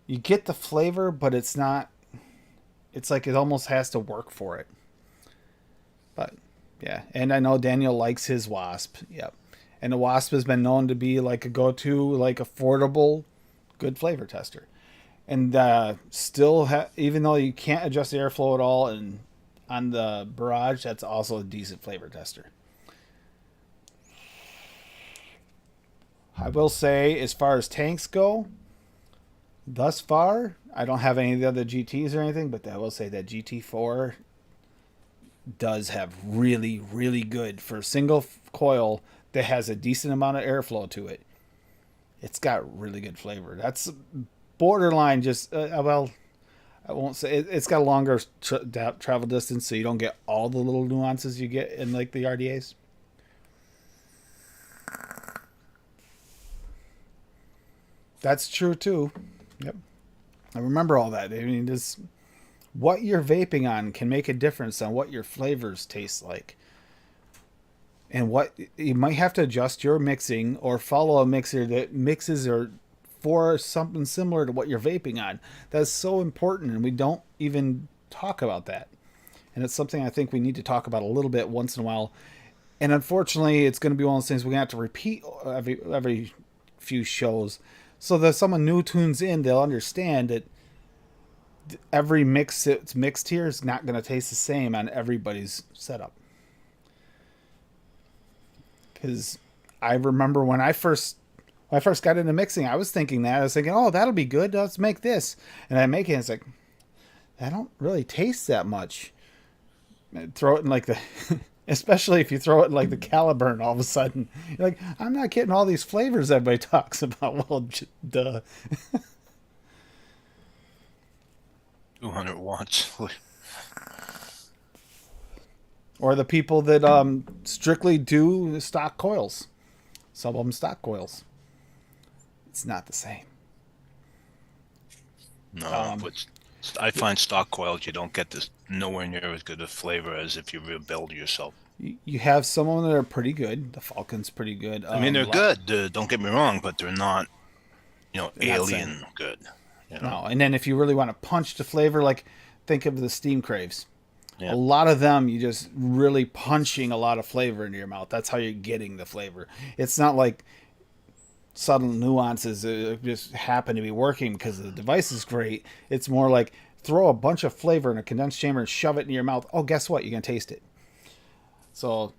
You get the flavor, but it's not. It's like it almost has to work for it. But yeah, and I know Daniel likes his Wasp. Yep, and the Wasp has been known to be like a go-to, like affordable, good flavor tester. And even though you can't adjust the airflow at all, and on the Barrage, that's also a decent flavor tester. I will say, as far as tanks go, thus far, I don't have any of the other GTs or anything, but I will say that GT4 does have really, really good, for a single coil that has a decent amount of airflow to it. It's got really good flavor. That's borderline just, I won't say, it's got a longer travel distance, so you don't get all the little nuances you get in like the RDAs. That's true too. Yep. I remember all that. I mean, what you're vaping on can make a difference on what your flavors taste like. And what you might have to adjust your mixing or follow a mixer that mixes or for something similar to what you're vaping on. That's so important, and we don't even talk about that. And it's something I think we need to talk about a little bit once in a while. And unfortunately, it's going to be one of those things we're going to have to repeat every few shows. So that someone new tunes in, they'll understand that every mix that's mixed here is not going to taste the same on everybody's setup. Because I remember when I first got into mixing, I was thinking that. I was thinking, oh, that'll be good. Let's make this. And I make it, and it's like, I don't really taste that much. Throw it in like the... Especially if you throw it in like the Caliburn, all of a sudden you're like, I'm not getting all these flavors everybody talks about. Well, duh. 200 watts. Or the people that strictly do stock coils. Some of them stock coils. It's not the same. No, but I find stock coils, you don't get this nowhere near as good a flavor as if you rebuild yourself. You have some of them that are pretty good. The Falcon's pretty good. I mean, they're good. Don't get me wrong, but they're not, not alien same. good. No, and then if you really want to punch the flavor, like think of the steam craves. Yeah. A lot of them, you just really punching a lot of flavor into your mouth. That's how you're getting the flavor. It's not like subtle nuances just happen to be working because the device is great. It's more like throw a bunch of flavor in a condensed chamber and shove it in your mouth. Oh, guess what? You're going to taste it. So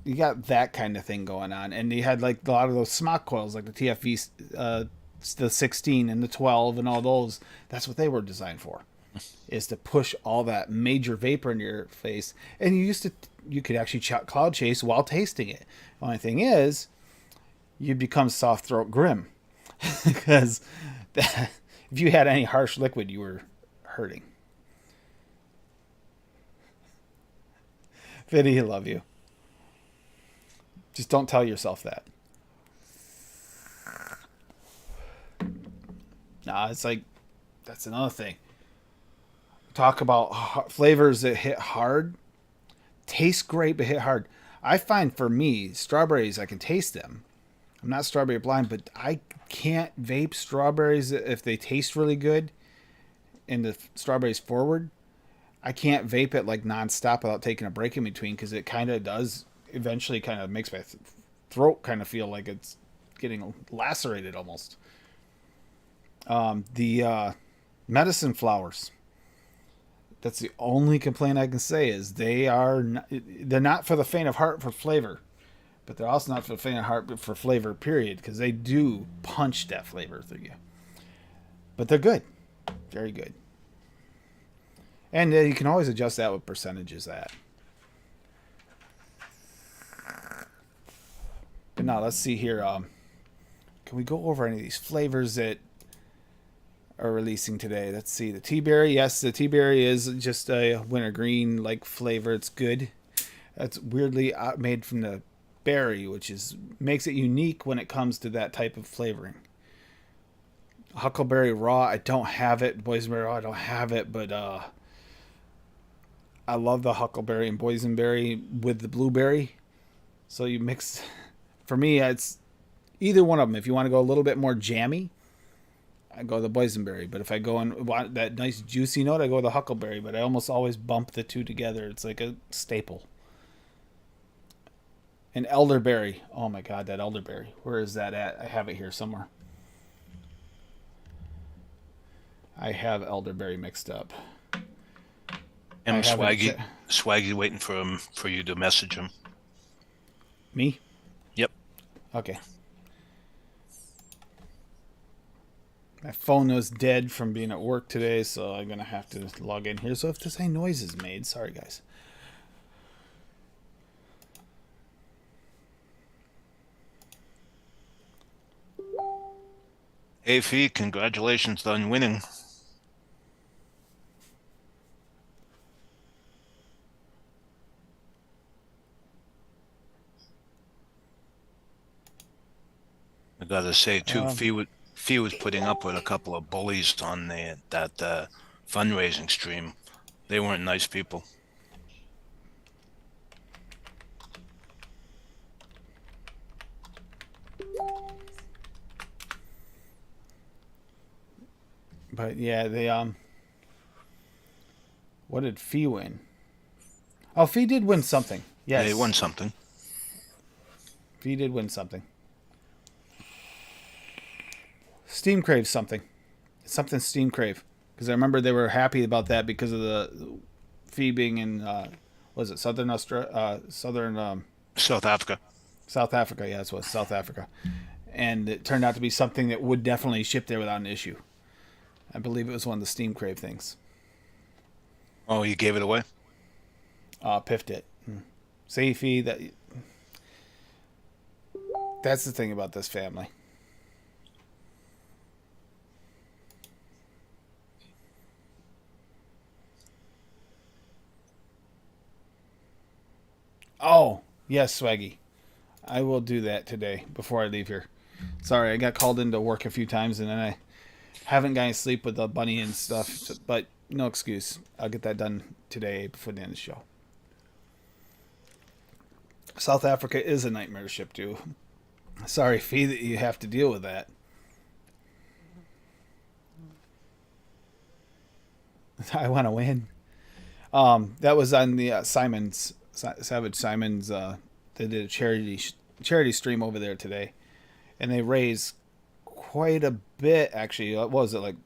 you got that kind of thing going on. And you had like a lot of those smock coils, like the TFV, the 16 and the 12 and all those. That's what they were designed for, is to push all that major vapor in your face. And you could actually cloud chase while tasting it. The only thing is, you become soft throat grim because if you had any harsh liquid, you were hurting. Vinny, I love you. Just don't tell yourself that. Nah, it's like, that's another thing. Talk about flavors that hit hard. Taste great, but hit hard. I find for me, strawberries, I can taste them. I'm not strawberry blind, but I can't vape strawberries if they taste really good and the strawberries forward. I can't vape it like nonstop without taking a break in between because it kind of does eventually kind of makes my throat kind of feel like it's getting lacerated almost. The medicine flowers. That's the only complaint I can say is they're not for the faint of heart for flavor. But they're also not for the faint of heart for flavor, period, because they do punch that flavor through you. But they're good. Very good. And you can always adjust that with percentages that. But now, let's see here. Can we go over any of these flavors that are releasing today? Let's see. The tea berry. Yes, the tea berry is just a wintergreen-like flavor. It's good. That's weirdly made from the berry, which makes it unique when it comes to that type of flavoring. Huckleberry raw, I don't have it. Boysenberry raw, I don't have it, but I love the huckleberry and boysenberry with the blueberry. So you mix, for me, it's either one of them. If you want to go a little bit more jammy, I go the boysenberry. But if I go and want that nice juicy note, I go the huckleberry. But I almost always bump the two together. It's like a staple. And elderberry. Oh my god, that elderberry. Where is that at? I have it here somewhere. I have elderberry mixed up. And Swaggy waiting for you to message him. Me? Yep. Okay. My phone was dead from being at work today, so I'm going to have to log in here. So if there's any noises made, sorry guys. Hey, Fee, congratulations on winning. I gotta say, too, Fee was putting up with a couple of bullies on that fundraising stream. They weren't nice people. But yeah, they what did Fee win? Oh, Fee did win something. Yes. They won something. Fee did win something. Steam Crave something. Something Steam Crave. Because I remember they were happy about that because of the Fee being in was it South Africa. South Africa, yeah, that's what South Africa. And it turned out to be something that would definitely ship there without an issue. I believe it was one of the Steam Crave things. Oh, you gave it away? Piffed it. See, Fee, that's the thing about this family. Oh, yes, Swaggy. I will do that today before I leave here. Sorry, I got called into work a few times and then I haven't got any sleep with the bunny and stuff. But no excuse. I'll get that done today before the end of the show. South Africa is a nightmare to ship to. Sorry, Fee, that you have to deal with that. I want to win. That was on the Savage Simon's. They did a charity stream over there today, and they raised quite a bit. Actually, what was it, like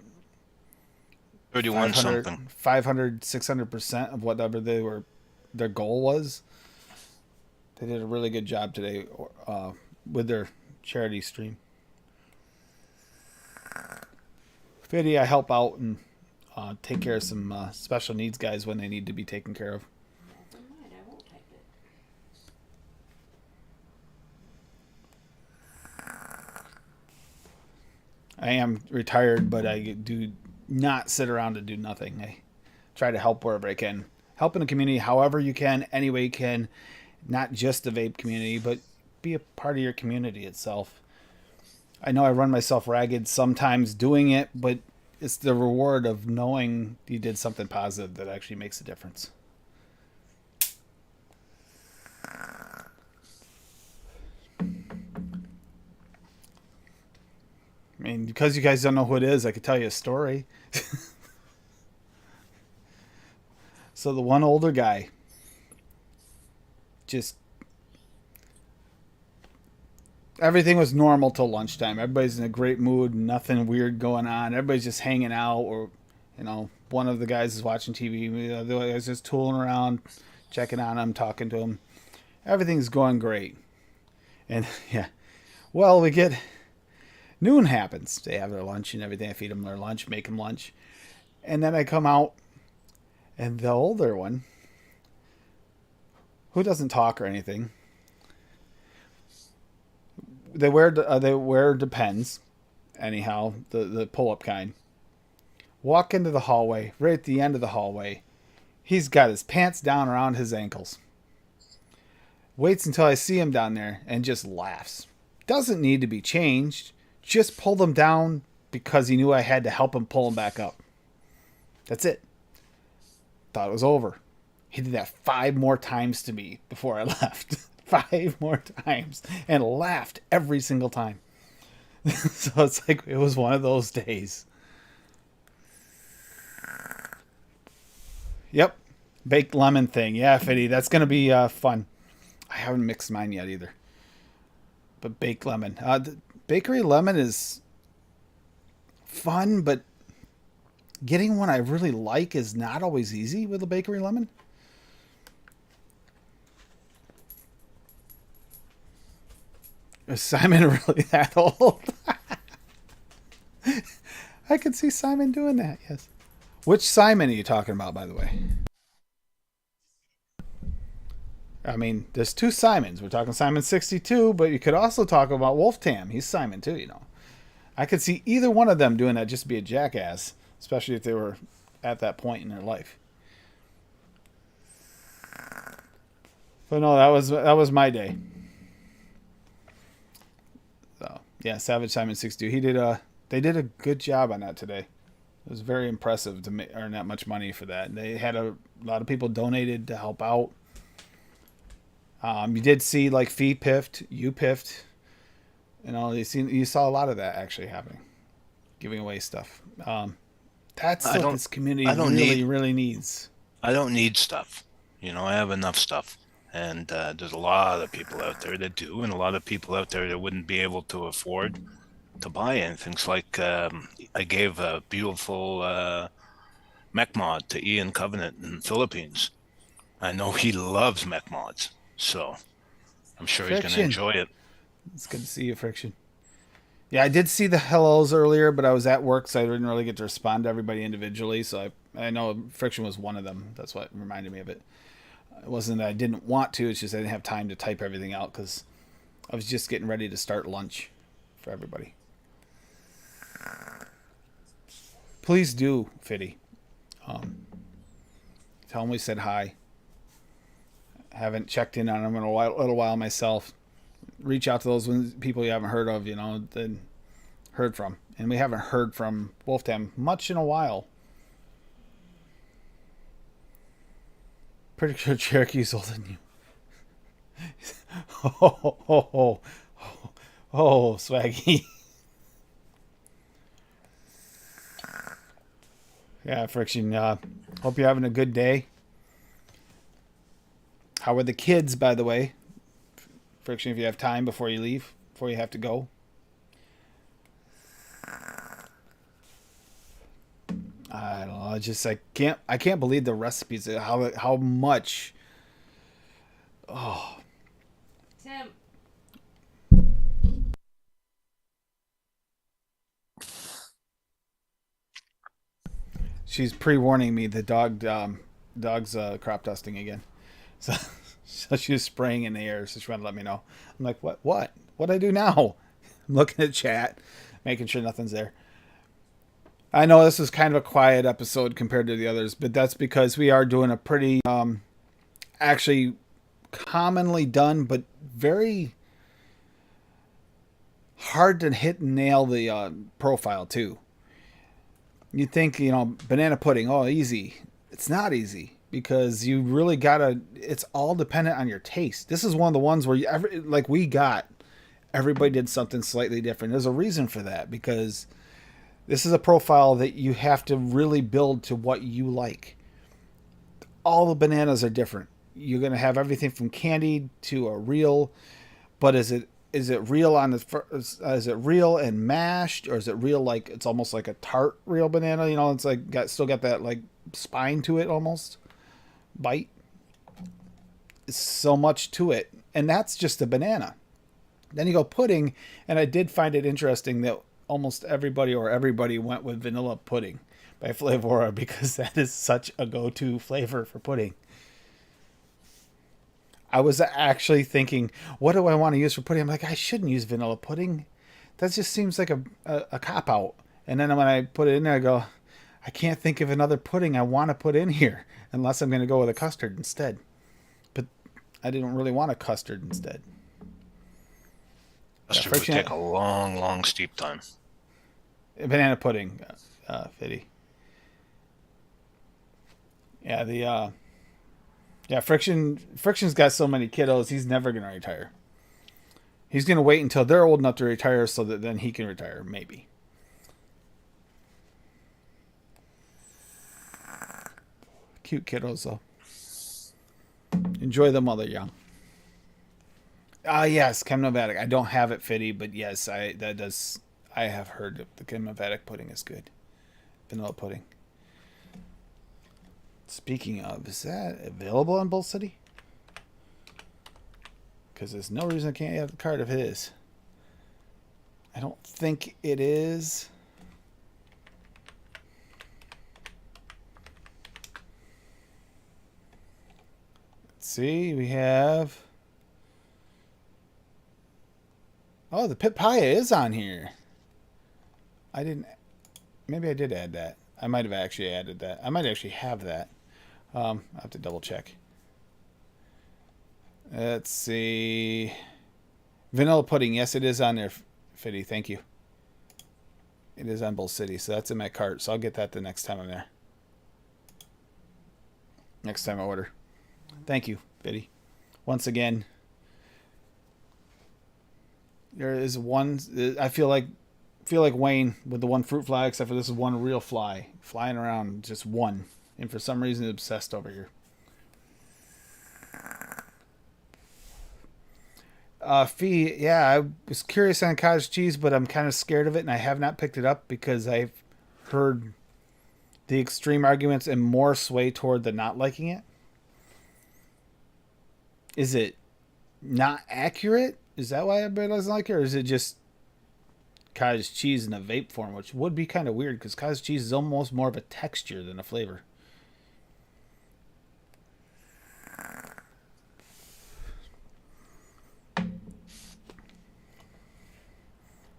31 something. 500, 600% of whatever their goal was. They did a really good job today with their charity stream. Fiddy, I help out and take care of some special needs guys when they need to be taken care of. Alright, I won't type it. I am retired, but I do not sit around and do nothing. I try to help wherever I can. Help in the community however you can, any way you can. Not just the vape community, but be a part of your community itself. I know I run myself ragged sometimes doing it, but it's the reward of knowing you did something positive that actually makes a difference. I mean, because you guys don't know who it is, I could tell you a story. So the one older guy just everything was normal till lunchtime. Everybody's in a great mood, nothing weird going on. Everybody's just hanging out, or one of the guys is watching TV. The other guy's just tooling around, checking on him, talking to him. Everything's going great. And yeah, well, we get noon happens. They have their lunch and everything. I feed them their lunch, make them lunch, and then I come out, and the older one, who doesn't talk or anything, they wear Depends, anyhow, the pull-up kind. Walk into the hallway. Right at the end of the hallway, he's got his pants down around his ankles. Waits until I see him down there and just laughs. Doesn't need to be changed. Just pulled them down because he knew I had to help him pull them back up. That's it. Thought it was over. He did that 5 more times to me before I left. 5 more times. And laughed every single time. So it's like, it was one of those days. Yep. Baked lemon thing. Yeah, Fiddy. That's going to be fun. I haven't mixed mine yet either. But baked lemon. The bakery lemon is fun, but getting one I really like is not always easy with a bakery lemon. Is Simon really that old? I could see Simon doing that, yes. Which Simon are you talking about, by the way? I mean, there's 2 Simons. We're talking Simon 62, but you could also talk about Wolf Tam. He's Simon too, you know. I could see either one of them doing that just to be a jackass, especially if they were at that point in their life. But no, that was my day. So yeah, Savage Simon 62. They did a good job on that today. It was very impressive to earn that much money for that. And they had a lot of people donated to help out. You did see like Fee piffed, you piffed. You saw a lot of that actually happening, giving away stuff. That's what this community really needs. I don't need stuff. I have enough stuff. And there's a lot of people out there that do, and a lot of people out there that wouldn't be able to afford to buy anything. It's like I gave a beautiful mech mod to Ian Covenant in the Philippines. I know he loves mech mods, so I'm sure he's going to enjoy it. It's good to see you, Friction. Yeah, I did see the hellos earlier, but I was at work, so I didn't really get to respond to everybody individually. So I know Friction was one of them. That's what reminded me of it. It wasn't that I didn't want to. It's just I didn't have time to type everything out because I was just getting ready to start lunch for everybody. Please do, Fiddy. Tell him we said hi. Haven't checked in on them in a little while myself. Reach out to those people you haven't heard of, then heard from. And we haven't heard from Wolftam much in a while. Pretty sure Cherokee's older than you. Oh, Swaggy. Yeah, Friction. Hope you're having a good day. How are the kids, by the way? Friction, if you have time before you leave, before you have to go. I don't know. I can't believe the recipes. How much. Oh. Tim. She's pre-warning me the dog's crop dusting again. So, so she was spraying in the air, so she wanted to let me know. I'm like, what do I do now? I'm looking at chat, making sure nothing's there. I know this is kind of a quiet episode compared to the others, but that's because we are doing a pretty actually commonly done but very hard to hit and nail the profile too. You think, banana pudding, oh, easy. It's not easy because you really gotta, it's all dependent on your taste. This is one of the ones where everybody did something slightly different. There's a reason for that because this is a profile that you have to really build to what you like. All the bananas are different. You're going to have everything from candied to a real, but is it real is it real and mashed, or is it real like it's almost like a tart real banana? It's like still got that like spine to it, almost bite. It's so much to it, and that's just a banana. Then you go pudding, and I did find it interesting that almost everybody went with vanilla pudding by Flavora because that is such a go-to flavor for pudding. I was actually thinking, what do I want to use for pudding? I'm like, I shouldn't use vanilla pudding. That just seems like a cop-out. And then when I put it in there, I go, I can't think of another pudding I want to put in here unless I'm going to go with a custard instead. But I didn't really want a custard instead. Custard would take a long, long steep time. Banana pudding, Fitty. Yeah, Friction's got so many kiddos, he's never going to retire. He's going to wait until they're old enough to retire so that then he can retire, maybe. Cute kiddos, though. Enjoy them while they're young. Yes, Chemnovatic. I don't have it, Fitty, but yes, I have heard that the Chemnovatic pudding is good. Vanilla pudding. Speaking of, is that available on Bull City? Because there's no reason I can't have the card if it is. I don't think it is. Let's see, we have... Oh, the Pitpaya is on here. Maybe I did add that. I might have actually added that. I might actually have that. I'll have to double check. Let's see. Vanilla pudding. Yes, it is on there, Fitty. Thank you. It is on Bull City, so that's in my cart. So I'll get that the next time I'm there. Next time I order. Thank you, Fitty. Once again, there is one. I feel like Wayne with the one fruit fly, except for this is one real fly flying around, just one. And for some reason, obsessed over here. Fee, yeah, I was curious on cottage cheese, but I'm kind of scared of it, and I have not picked it up because I've heard the extreme arguments and more sway toward the not liking it. Is it not accurate? Is that why everybody doesn't like it, or is it just cottage cheese in a vape form, which would be kind of weird because cottage cheese is almost more of a texture than a flavor.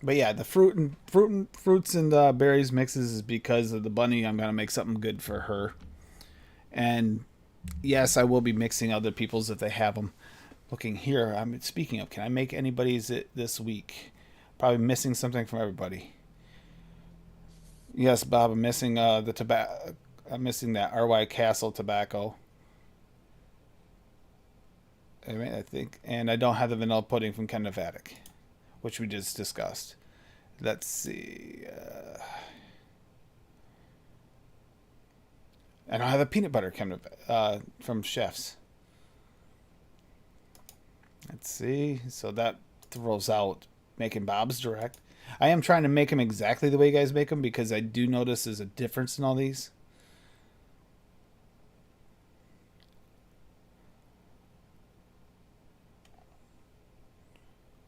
But yeah, the fruits and berries mixes is because of the bunny. I'm gonna make something good for her, and Yes, I will be mixing other people's if they have them. Looking here, I'm speaking of. Can I make anybody's it this week? Probably missing something from everybody. Yes, Bob, I'm missing the tobacco. I'm missing that RY Castle tobacco. I think, and I don't have the vanilla pudding from Ken Nevadic, which we just discussed. Let's see. I don't have the peanut butter from Chef's. Let's see. So that throws out making Bob's direct. I am trying to make them exactly the way you guys make them because I do notice there's a difference in all these.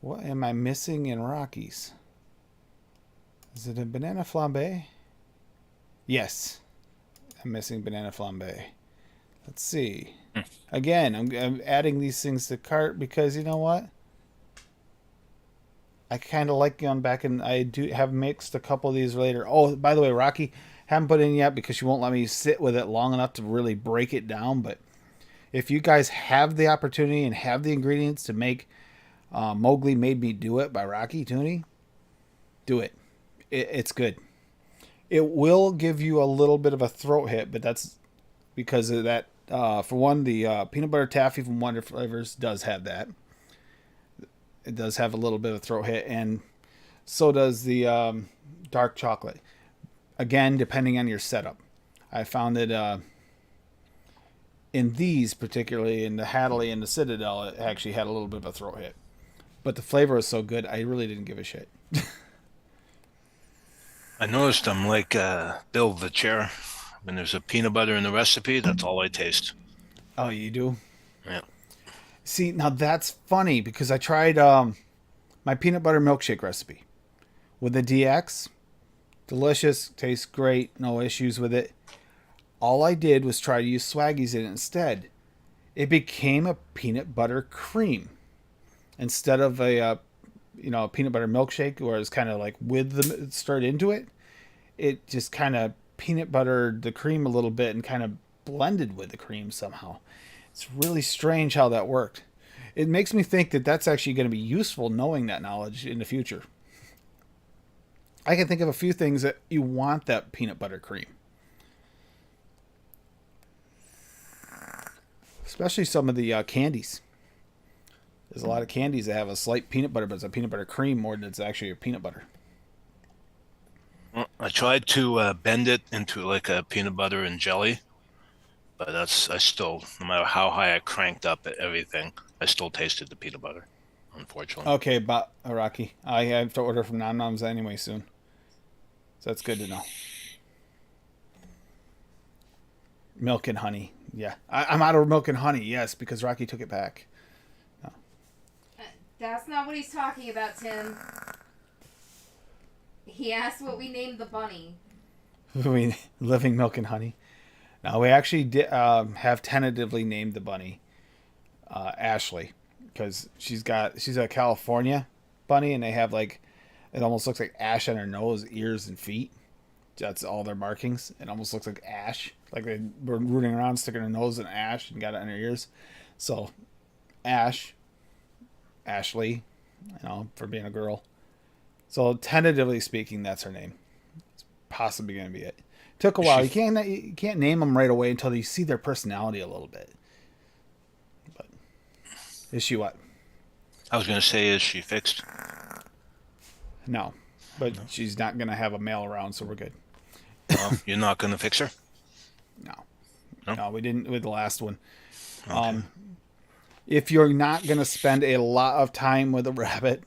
What am I missing in Rockies? Is it a banana flambe? Yes. I'm missing banana flambe. Let's see. Again, I'm adding these things to cart because you know what? I kind of like going back and I do have mixed a couple of these later. Oh, by the way, Rocky, haven't put in yet because she won't let me sit with it long enough to really break it down. But if you guys have the opportunity and have the ingredients to make Mowgli Made Me Do It by Rocky Tooney, do it. It's good. It will give you a little bit of a throat hit, but that's because of that. For one, the peanut butter taffy from Wonder Flavors does have that. It does have a little bit of throat hit, and so does the dark chocolate. Again, depending on your setup. I found that in these, particularly in the Hadley and the Citadel, it actually had a little bit of a throat hit. But the flavor was so good, I really didn't give a shit. I noticed I'm like Bill the chair. When there's a peanut butter in the recipe, that's all I taste. Oh, you do? Yeah. See, now that's funny because I tried my peanut butter milkshake recipe with the DX. Delicious, tastes great, no issues with it. All I did was try to use Swaggies in it instead. It became a peanut butter cream instead of a peanut butter milkshake, where it's kind of like with the stirred into it. It just kind of peanut buttered the cream a little bit and kind of blended with the cream somehow. It's really strange how that worked. It makes me think that that's actually going to be useful knowing that knowledge in the future. I can think of a few things that you want that peanut butter cream. Especially some of the candies. There's a lot of candies that have a slight peanut butter, but it's a peanut butter cream more than it's actually a peanut butter. Well, I tried to bend it into like a peanut butter and jelly, but I still, no matter how high I cranked up at everything, I still tasted the peanut butter, unfortunately. Okay, but Rocky, I have to order from Nom Noms anyway soon. So that's good to know. Milk and honey. Yeah. I'm out of milk and honey, yes, because Rocky took it back. No. That's not what he's talking about, Tim. He asked what we named the bunny. Living milk and honey. Now, we actually have tentatively named the bunny Ashley, because she's a California bunny, and they have like, it almost looks like ash on her nose, ears, and feet. That's all their markings. It almost looks like ash, like they were rooting around, sticking their nose in ash and got it on their ears. So, Ashley, for being a girl. So tentatively speaking, that's her name. It's possibly going to be it. Took a while. You can't name them right away until you see their personality a little bit. But is she what? I was going to say, is she fixed? No, but she's not going to have a male around, so we're good. Well, you're not going to fix her? No, we didn't with the last one. Okay. If you're not going to spend a lot of time with a rabbit,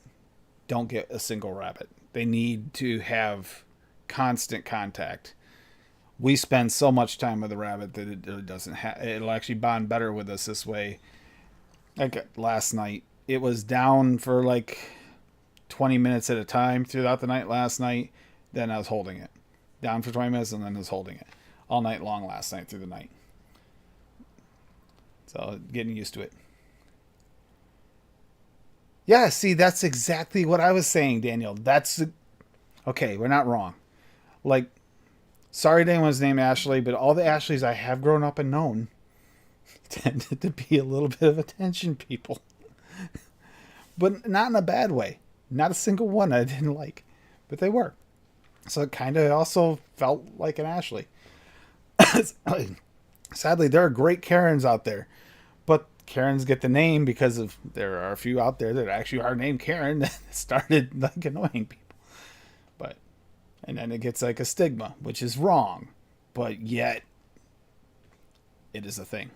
don't get a single rabbit. They need to have constant contact. We spend so much time with a rabbit that it doesn't it'll actually bond better with us this way. Like last night, it was down for like 20 minutes at a time throughout the night last night. Then I was holding it. Down for 20 minutes and then I was holding it. All night long last night through the night. So getting used to it. Yeah, see, that's exactly what I was saying, Daniel. Okay, we're not wrong. Like, sorry to anyone's named Ashley, but all the Ashleys I have grown up and known, tended to be a little bit of attention people. But not in a bad way. Not a single one I didn't like. But they were. So it kind of also felt like an Ashley. Sadly, there are great Karens out there. But Karens get the name because of there are a few out there that actually are named Karen that started like annoying people. But and then it gets like a stigma, which is wrong. But yet it is a thing.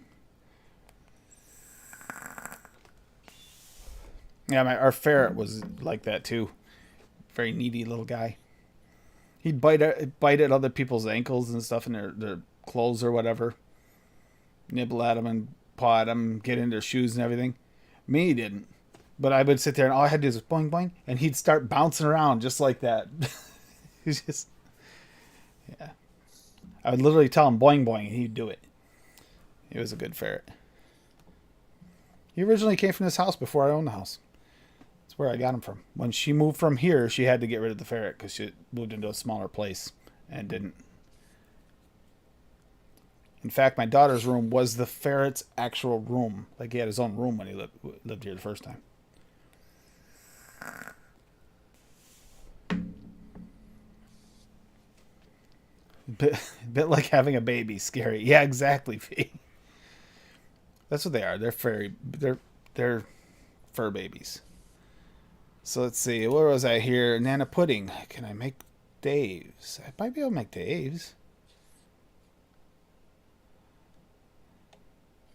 Yeah, our ferret was like that too. Very needy little guy. He'd bite at other people's ankles and stuff in their clothes or whatever. Nibble at them and paw at them, get in their shoes and everything. Me, he didn't. But I would sit there and all I had to do was boing, boing, and he'd start bouncing around just like that. He's just, yeah. I would literally tell him boing, boing, and he'd do it. He was a good ferret. He originally came from this house before I owned the house. That's where I got him from. When she moved from here, she had to get rid of the ferret because she moved into a smaller place and didn't. In fact, my daughter's room was the ferret's actual room. Like he had his own room when he lived here the first time. Bit like having a baby. Scary. Yeah, exactly, V. That's what they are. They're fur babies. So let's see. Where was I here? Nana pudding. Can I make Dave's? I might be able to make Dave's.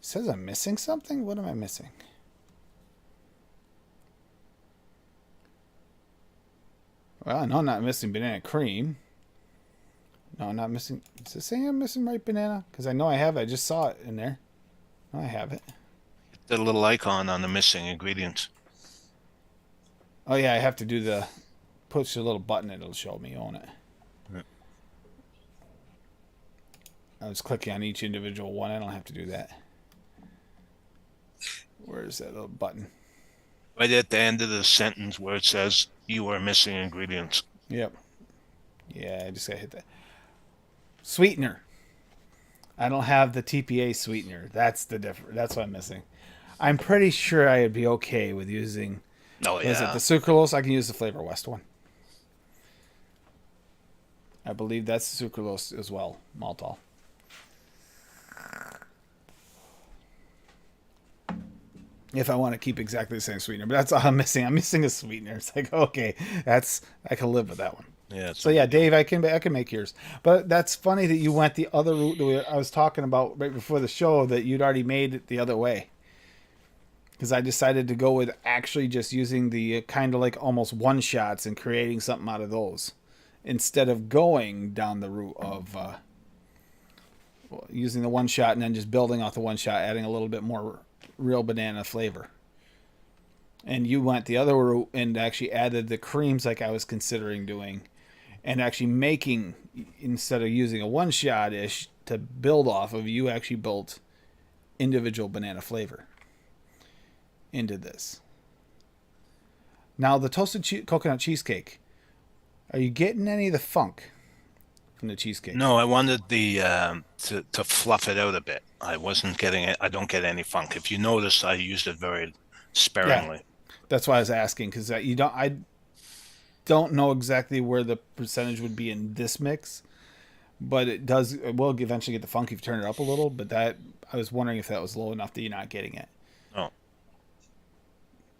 It says I'm missing something? What am I missing? Well, I know I'm not missing banana cream. No, I'm not missing. Does it say I'm missing ripe banana? Because I know I have it. I just saw it in there. No, I have it. The little icon on the missing ingredients. Oh, yeah, I have to do the... Push the little button, it'll show me on it. Right. I was clicking on each individual one. I don't have to do that. Where's that little button? Right at the end of the sentence where it says you are missing ingredients. Yep. Yeah, I just gotta hit that. Sweetener. I don't have the TPA sweetener. That's the difference. That's what I'm missing. I'm pretty sure I'd be okay with using... Oh, yeah. Is it the sucralose? I can use the Flavor West one. I believe that's the sucralose as well. Maltol. If I want to keep exactly the same sweetener. But that's all I'm missing. I'm missing a sweetener. It's like, okay, I can live with that one. Yeah. So yeah, Dave, I can make yours. But that's funny that you went the other route that I was talking about right before the show, that you'd already made it the other way. Because I decided to go with actually just using the kind of like almost one shots and creating something out of those, instead of going down the route of using the one shot and then just building off the one shot, adding a little bit more real banana flavor. And you went the other route and actually added the creams like I was considering doing, and actually making, instead of using a one shot ish to build off of, you actually built individual banana flavor into this. Now the toasted coconut cheesecake, are you getting any of the funk from the cheesecake? No, I wanted the to fluff it out a bit. I wasn't getting it. I don't get any funk. If you notice, I used it very sparingly. Yeah, that's why I was asking, because I don't know exactly where the percentage would be in this mix, but it will eventually get the funk if you turn it up a little. But that, I was wondering if that was low enough that you're not getting it. Oh.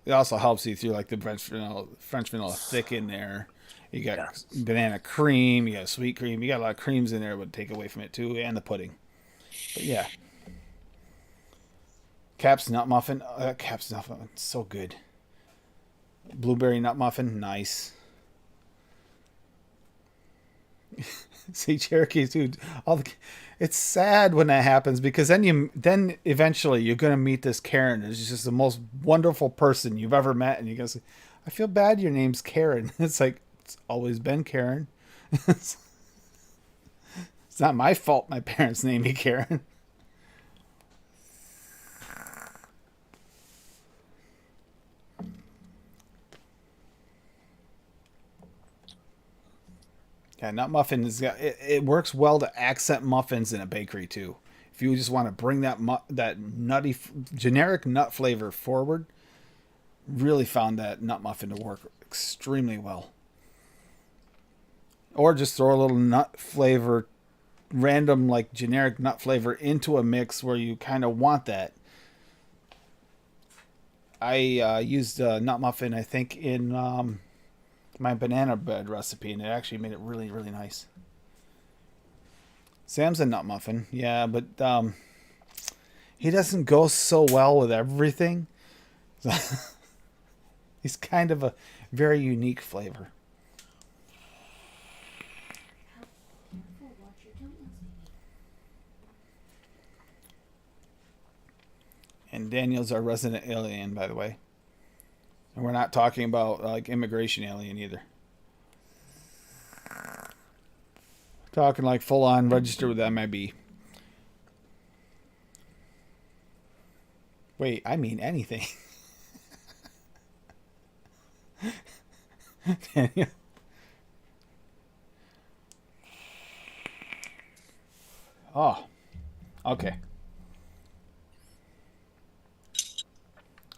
It also helps you through like the French vanilla thick in there. You got banana cream, you got sweet cream, you got a lot of creams in there, but take away from it too, and the pudding. But yeah. Cap's nut muffin. Cap's nut muffin, so good. Blueberry nut muffin, nice. See, Cherokee, dude. It's sad when that happens, because then eventually you're gonna meet this Karen. It's just the most wonderful person you've ever met, and you go, I feel bad your name's Karen. It's like, it's always been Karen. It's not my fault my parents named me Karen. Yeah, nut muffin it works well to accent muffins in a bakery too. if you just want to bring that nutty generic nut flavor forward, really found that nut muffin to work extremely well. Or just throw a little nut flavor, random like generic nut flavor into a mix where you kind of want that. I used nut muffin, I think, in my banana bread recipe, and it actually made it really, really nice. Sam's a nut muffin, yeah, but he doesn't go so well with everything. He's kind of a very unique flavor. And Daniel's our resident alien, by the way. And we're not talking about like immigration alien either. Talking like full on registered with MIB. Wait, I mean anything. Daniel. Oh, okay.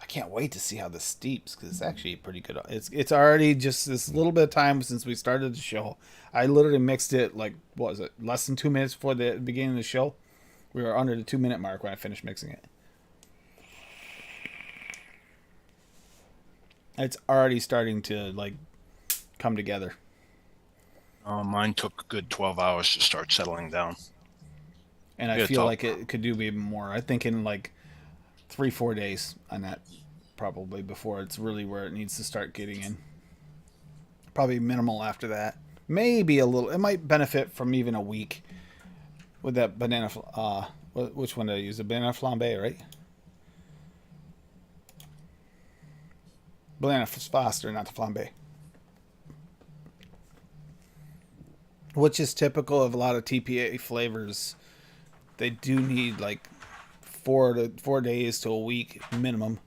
I can't wait to see how this steeps because it's actually pretty good. It's already just this little bit of time since we started the show. I literally mixed it like, what was it, less than 2 minutes before the beginning of the show. We were under the 2-minute mark when I finished mixing it. It's already starting to like come together. Mine took a good 12 hours to start settling down. And I feel like it could do even more. I think in like 3-4 days on that, probably, before it's really where it needs to start getting in. Probably minimal after that. Maybe a little. It might benefit from even a week with that banana. Which one did I use? The banana flambe, right? Banana Foster, not the flambe. Which is typical of a lot of TPA flavors. They do need like 4 days to a week minimum.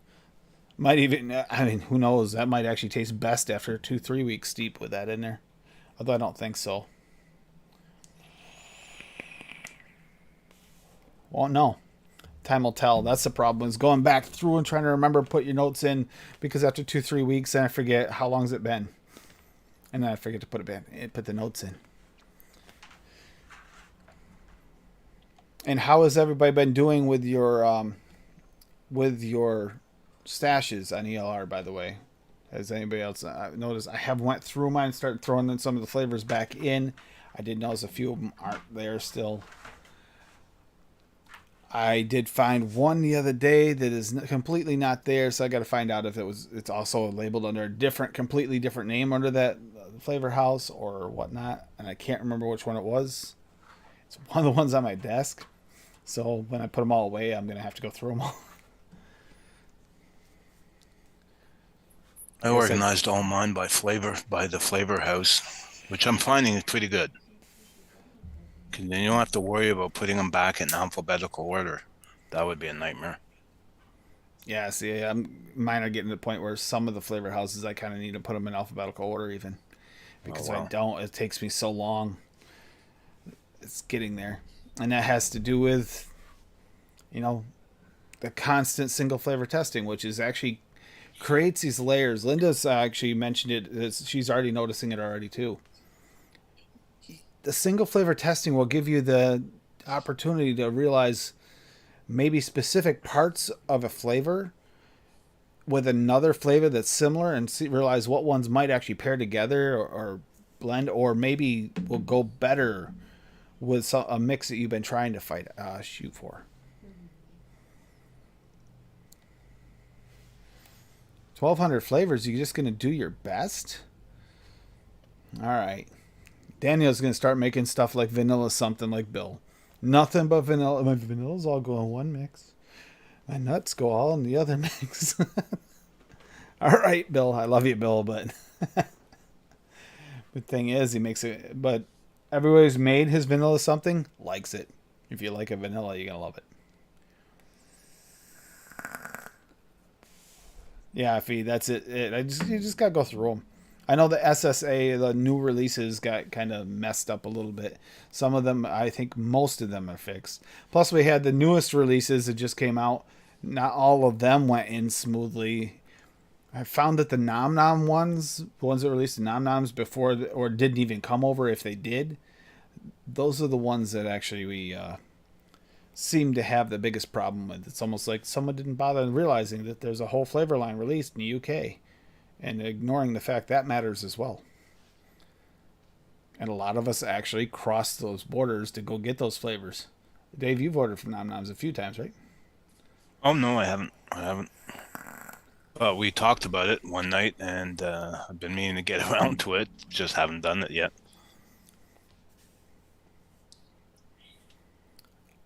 Might even, I mean, who knows? That might actually taste best after a 2-3 week steep with that in there. Although I don't think so. Well, no. Time will tell. That's the problem. Is going back through and trying to remember to put your notes in, because after 2-3 weeks, then I forget how long's it been, and then I forget to put the notes in. And how has everybody been doing with your stashes on ELR, by the way? Has anybody else noticed? I have went through mine and started throwing in some of the flavors back in. I did notice a few of them aren't there still. I did find one the other day that is completely not there, so I got to find out if it's also labeled under a completely different name under that flavor house or whatnot, and I can't remember which one it was. It's one of the ones on my desk, so when I put them all away, I'm going to have to go through them all. I organized all mine by flavor, by the flavor house, which I'm finding is pretty good. Then you don't have to worry about putting them back in alphabetical order. That would be a nightmare. Yeah, see, mine are getting to the point where some of the flavor houses I kind of need to put them in alphabetical order even. Because if I don't, it takes me so long. It's getting there. And that has to do with, the constant single flavor testing, which is actually creates these layers. Linda's actually mentioned it. She's already noticing it already too. The single flavor testing will give you the opportunity to realize maybe specific parts of a flavor with another flavor that's similar, and realize what ones might actually pair together or blend, or maybe will go better with a mix that you've been trying to shoot for. 1,200 flavors. You're just going to do your best? All right. Daniel's going to start making stuff like vanilla something like Bill. Nothing but vanilla. My vanillas all go in one mix. My nuts go all in the other mix. All right, Bill. I love you, Bill, but the thing is, he makes it. But everybody who's made his vanilla something likes it. If you like a vanilla, you're going to love it. Yeah, Fee, that's it. You just got to go through them. I know the SSA, the new releases, got kind of messed up a little bit. Some of them, I think most of them are fixed. Plus, we had the newest releases that just came out. Not all of them went in smoothly. I found that the Nom Nom ones, the ones that released the Nom Noms before, or didn't even come over if they did, those are the ones that actually we seem to have the biggest problem with. It's almost like someone didn't bother realizing that there's a whole flavor line released in the UK and ignoring the fact that matters as well. And a lot of us actually cross those borders to go get those flavors. Dave, you've ordered from Nom Noms a few times, right? Oh no, I haven't. We talked about it one night, and I've been meaning to get around to it. Just haven't done it yet.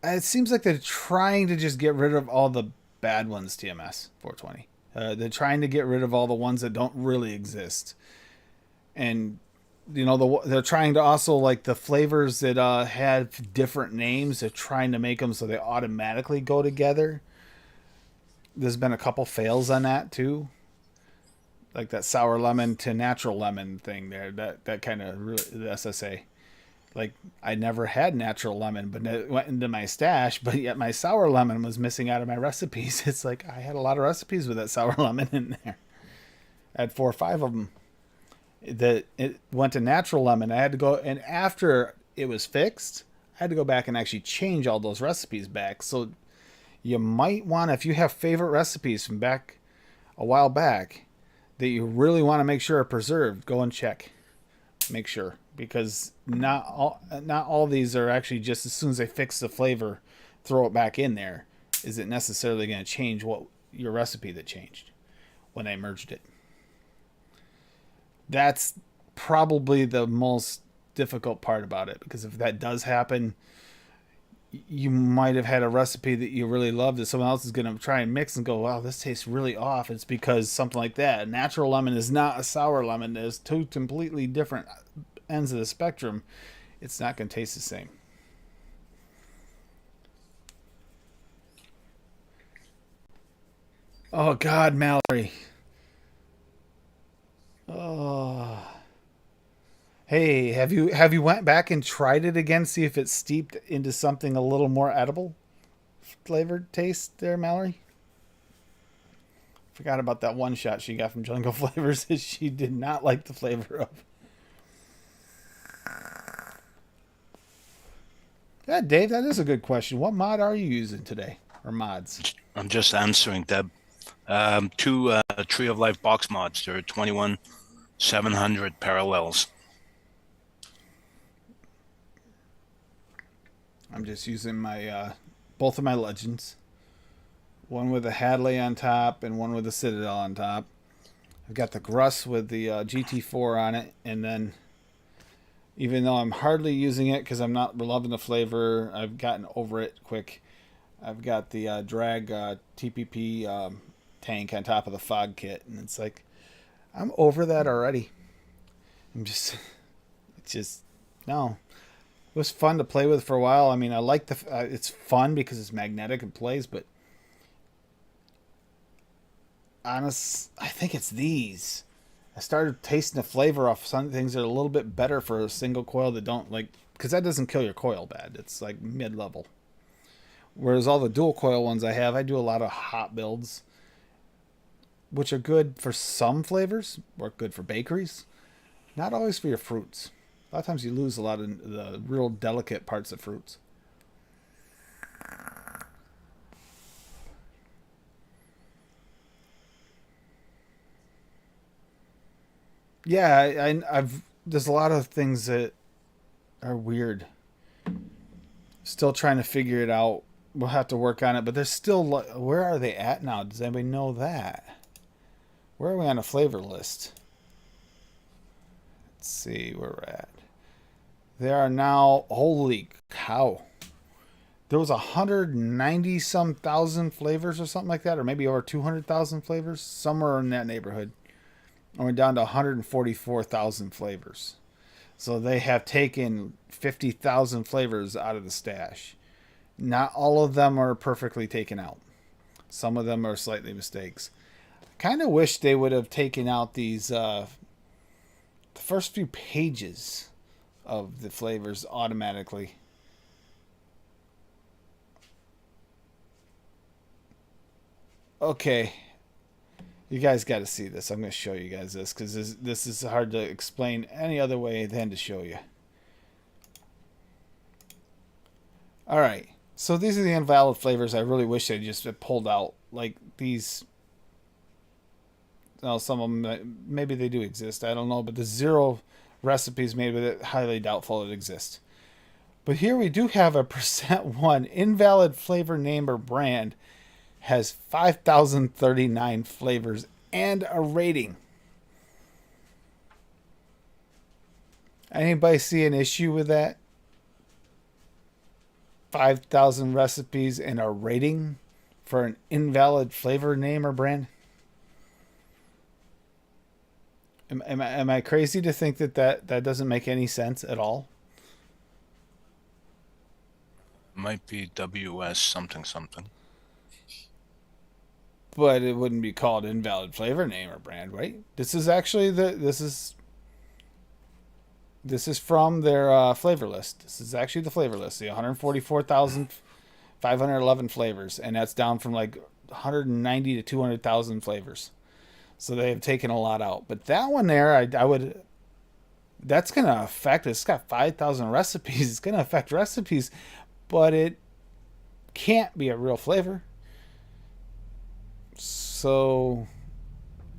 It seems like they're trying to just get rid of all the bad ones, TMS 420. They're trying to get rid of all the ones that don't really exist. And, you know, they're trying to also, like, the flavors that have different names, they're trying to make them so they automatically go together. There's been a couple fails on that, too. Like that sour lemon to natural lemon thing there. That kind of really, the SSA. Like, I never had natural lemon, but it went into my stash, but yet my sour lemon was missing out of my recipes. It's like, I had a lot of recipes with that sour lemon in there. I had 4 or 5 of them. It went to natural lemon. I had to go, and after it was fixed, I had to go back and actually change all those recipes back. So you might want to, if you have favorite recipes from back a while back that you really want to make sure are preserved, go and check. Make sure. Because not all these are actually just as soon as they fix the flavor, throw it back in there. Is it necessarily going to change what your recipe that changed when they merged it? That's probably the most difficult part about it, because if that does happen, you might have had a recipe that you really loved that someone else is going to try and mix and go, wow, this tastes really off. It's because something like that. Natural lemon is not a sour lemon. There's 2 completely different ends of the spectrum. It's not going to taste the same. Oh God, Mallory. Oh. Hey, have you went back and tried it again, see if it's steeped into something a little more edible flavored taste there, Mallory? Forgot about that one shot she got from Jungle Flavors that she did not like the flavor of. Yeah, Dave, that is a good question. What mod are you using today? Or mods? I'm just answering, Deb. 2 Tree of Life box mods. There are 21,700 parallels. I'm just using my both of my legends. One with a Hadley on top and one with a Citadel on top. I've got the Gruss with the GT4 on it, and then even though I'm hardly using it because I'm not loving the flavor, I've gotten over it quick. I've got the Drag TPP tank on top of the fog kit, and it's like, I'm over that already. It's just, no. It was fun to play with for a while. I mean, I like it's fun because it's magnetic and plays, but I think it's these. I started tasting the flavor off some things that are a little bit better for a single coil that don't like, because that doesn't kill your coil bad. It's like mid-level. Whereas all the dual coil ones I do a lot of hot builds, which are good for some flavors, work good for bakeries, not always for your fruits. A lot of times you lose a lot of the real delicate parts of fruits. Yeah, I've there's a lot of things that are weird. Still trying to figure it out. We'll have to work on it, but there's still, where are they at now? Does anybody know that? Where are we on a flavor list? Let's see where we're at. There are now, holy cow. There was 190 some thousand flavors or something like that, or maybe over 200,000 flavors, somewhere in that neighborhood. And we're down to 144,000 flavors. So they have taken 50,000 flavors out of the stash. Not all of them are perfectly taken out. Some of them are slightly mistakes. I kind of wish they would have taken out these first few pages of the flavors automatically. Okay. You guys got to see this. I'm going to show you guys this because this is hard to explain any other way than to show you. All right. So these are the invalid flavors I really wish they just had pulled out. Like these. Well, some of them, maybe they do exist. I don't know. But the 0 recipes made with it, highly doubtful it exists. But here we do have a %1 invalid flavor name or brand. Has 5,039 flavors and a rating. Anybody see an issue with that? 5,000 recipes and a rating for an invalid flavor name or brand? Am I crazy to think that doesn't make any sense at all? Might be WS something something. But it wouldn't be called invalid flavor name or brand, right? This is actually this is from their flavor list. This is actually the flavor list. The 144,511 flavors, and that's down from like 190 to 200,000 flavors. So they have taken a lot out. But that one there, I would. That's gonna affect. It's got 5,000 recipes. It's gonna affect recipes, but it can't be a real flavor. So,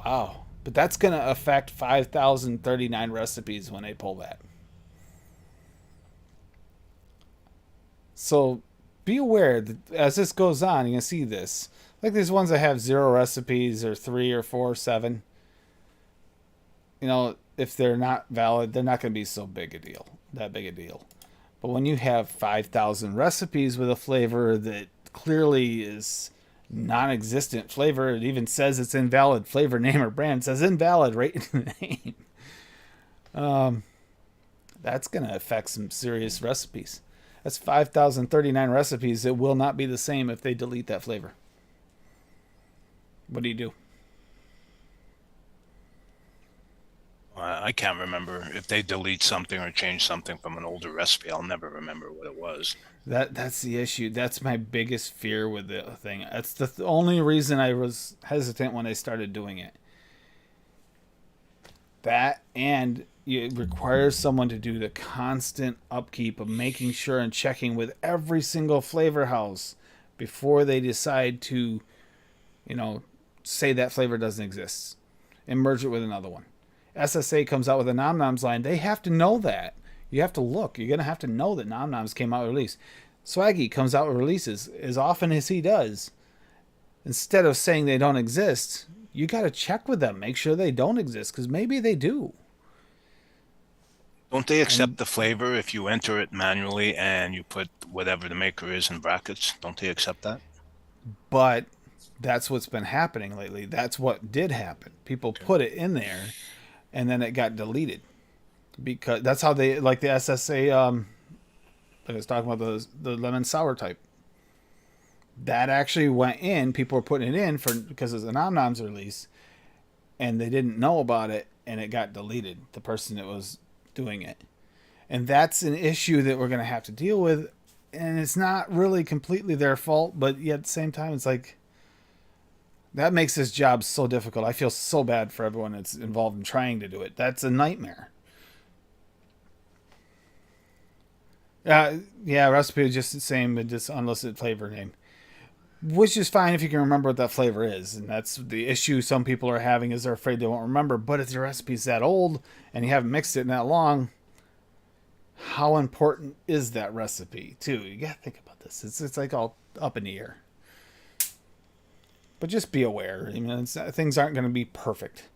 wow. But that's going to affect 5,039 recipes when they pull that. So, be aware that as this goes on, you're going to see this. Like these ones that have 0 recipes or 3 or 4 or 7. You know, if they're not valid, they're not going to be that big a deal. But when you have 5,000 recipes with a flavor that clearly is non-existent flavor, it even says it's invalid flavor name or brand, it says invalid right in the name. That's going to affect some serious recipes. That's 5,039 recipes that will not be the same if they delete that flavor. What do you do? I can't remember if they delete something or change something from an older recipe. I'll never remember what it was. That's the issue. That's my biggest fear with the thing. That's the only reason I was hesitant when I started doing it. That, and it requires someone to do the constant upkeep of making sure and checking with every single flavor house before they decide to, say that flavor doesn't exist and merge it with another one. SSA comes out with a Nom Noms line. They have to know that. You have to look. You're going to have to know that Nom Noms came out with release. Swaggy comes out with releases as often as he does. Instead of saying they don't exist, you got to check with them. Make sure they don't exist, because maybe they do. Don't they accept the flavor if you enter it manually and you put whatever the maker is in brackets? Don't they accept that? But that's what's been happening lately. That's what did happen. People put it in there, and then it got deleted. Because that's how they, like the SSA, I was talking about the lemon sour type. That actually went in. People were putting it in because of the Nom Noms release, and they didn't know about it, and it got deleted. The person that was doing it, and that's an issue that we're going to have to deal with. And it's not really completely their fault, but yet at the same time, it's like that makes this job so difficult. I feel so bad for everyone that's involved in trying to do it. That's a nightmare. Yeah, recipe is just the same, but just unlisted flavor name. Which is fine if you can remember what that flavor is. And that's the issue some people are having, is they're afraid they won't remember. But if your recipe's that old and you haven't mixed it in that long, how important is that recipe, too? You got to think about this. It's like all up in the air. But just be aware. Things aren't going to be perfect.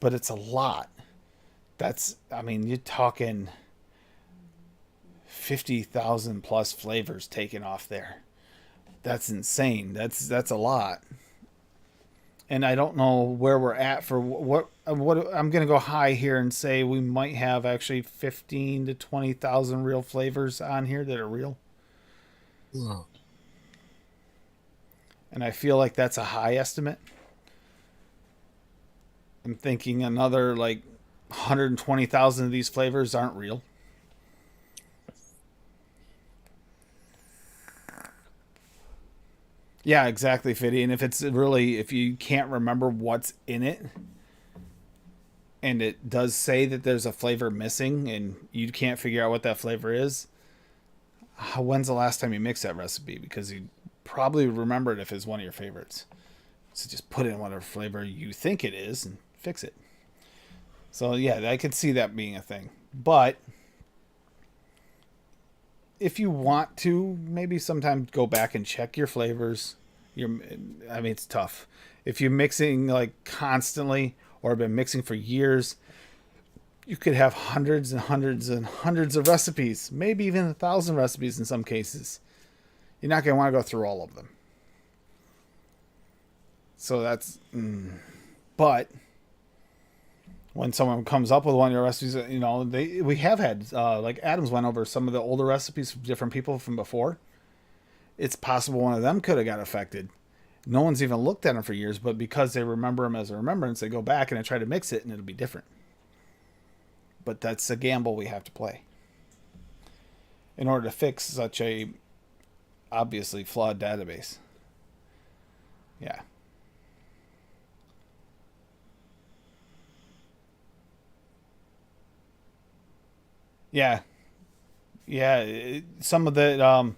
But it's a lot. You're talking 50,000 plus flavors taken off there. That's insane. That's a lot. And I don't know where we're at for what I'm going to go high here and say we might have actually 15 to 20,000 real flavors on here that are real. Yeah. And I feel like that's a high estimate. I'm thinking another like 120,000 of these flavors aren't real. Yeah, exactly, Fiddy. And if you can't remember what's in it, and it does say that there's a flavor missing, and you can't figure out what that flavor is, when's the last time you mixed that recipe? Because you probably would remember it if it's one of your favorites. So just put in whatever flavor you think it is and fix it. So yeah, I could see that being a thing. But if you want to, maybe sometimes go back and check your flavors. It's tough. If you're mixing like constantly or have been mixing for years, you could have hundreds and hundreds and hundreds of recipes, maybe even 1,000 recipes in some cases. You're not going to want to go through all of them. So that's, but when someone comes up with one of your recipes, we have had, like Adams went over some of the older recipes from different people from before. It's possible one of them could have got affected. No one's even looked at them for years, but because they remember them as a remembrance, they go back and they try to mix it and it'll be different. But that's a gamble we have to play in order to fix such a obviously flawed database. Yeah. Yeah. Some of the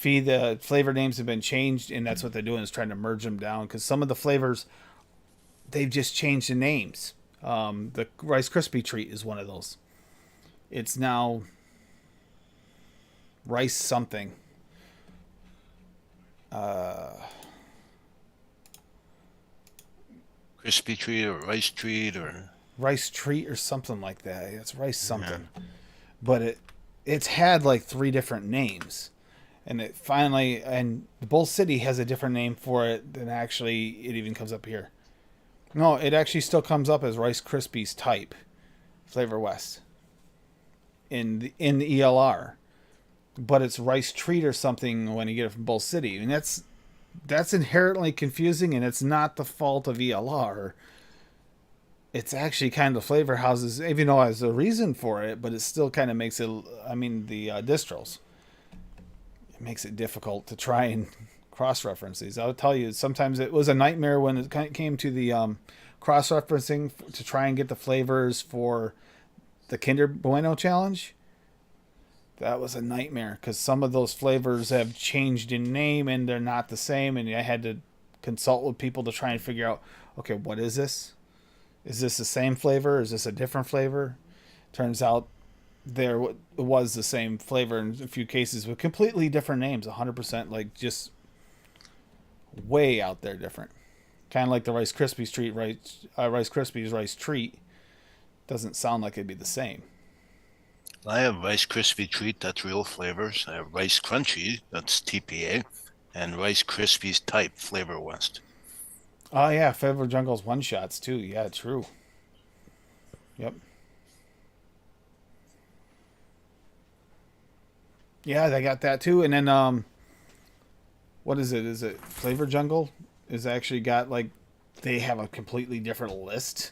the flavor names have been changed, and that's what they're doing is trying to merge them down because some of the flavors they've just changed the names. The Rice Krispie treat is one of those. It's now rice something. Crispy treat or rice treat or rice treat or something like that. It's rice something. Yeah. But it's had like 3 different names. And it finally, and Bull City has a different name for it than actually it even comes up here. No, it actually still comes up as Rice Krispies Type Flavor West in the ELR. But it's Rice Treat or something when you get it from Bull City. And that's inherently confusing, and it's not the fault of ELR. It's actually kind of flavor houses, even though there's a reason for it, but it still kind of makes it, the distros. It makes it difficult to try and cross-reference these. I'll tell you, sometimes it was a nightmare when it came to the cross-referencing to try and get the flavors for the Kinder Bueno challenge. That was a nightmare because some of those flavors have changed in name and they're not the same, and I had to consult with people to try and figure out, okay, what is this? Is this the same flavor? Is this a different flavor? Turns out there was the same flavor in a few cases with completely different names, 100%, like just way out there different. Kind of like the Rice Krispies treat, Rice Krispies Rice treat. Doesn't sound like it'd be the same. I have Rice Krispie treat, that's real flavors. I have Rice Crunchy, that's TPA, and Rice Krispies Type Flavor West. Oh yeah, Flavor Jungle's one shots too. Yeah, true. Yep. Yeah, they got that too. And then what is it? Is it Flavor Jungle? Is actually got like they have a completely different list.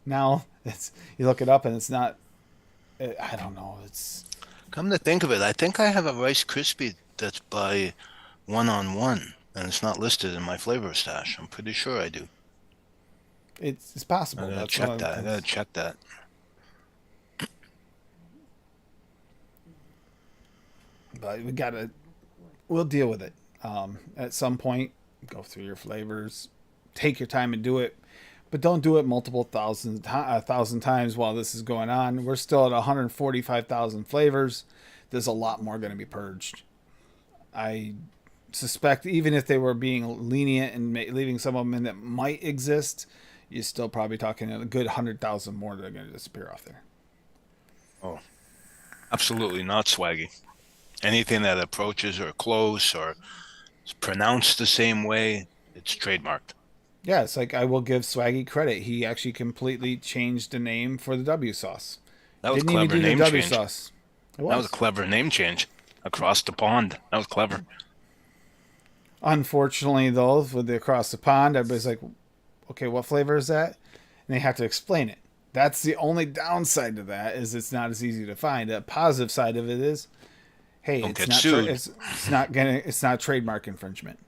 Now it's you look it up and it's not. I don't know. It's come to think of it, I think I have a Rice Krispie that's by 1-on-1, and it's not listed in my flavor stash. I'm pretty sure I do. It's possible. I gotta check that. I gotta check that. But we'll deal with it. At some point, go through your flavors, take your time and do it, but don't do it multiple thousand times while this is going on. We're still at 145,000 flavors. There's a lot more going to be purged. I suspect even if they were being lenient and leaving some of them in that might exist, you're still probably talking a good 100,000 more that are going to disappear off there. Oh, absolutely not, Swaggy. Anything that approaches or close or is pronounced the same way, it's trademarked. Yeah, it's like I will give Swaggy credit. He actually completely changed the name for the W sauce. That was Didn't clever even do name the W change. sauce. That was a clever name change across the pond. That was clever. Unfortunately, though, with the across the pond, everybody's like, okay, what flavor is that? And they have to explain it. That's the only downside to that is it's not as easy to find. The positive side of it is, hey, Don't it's get not sued. it's not trademark infringement,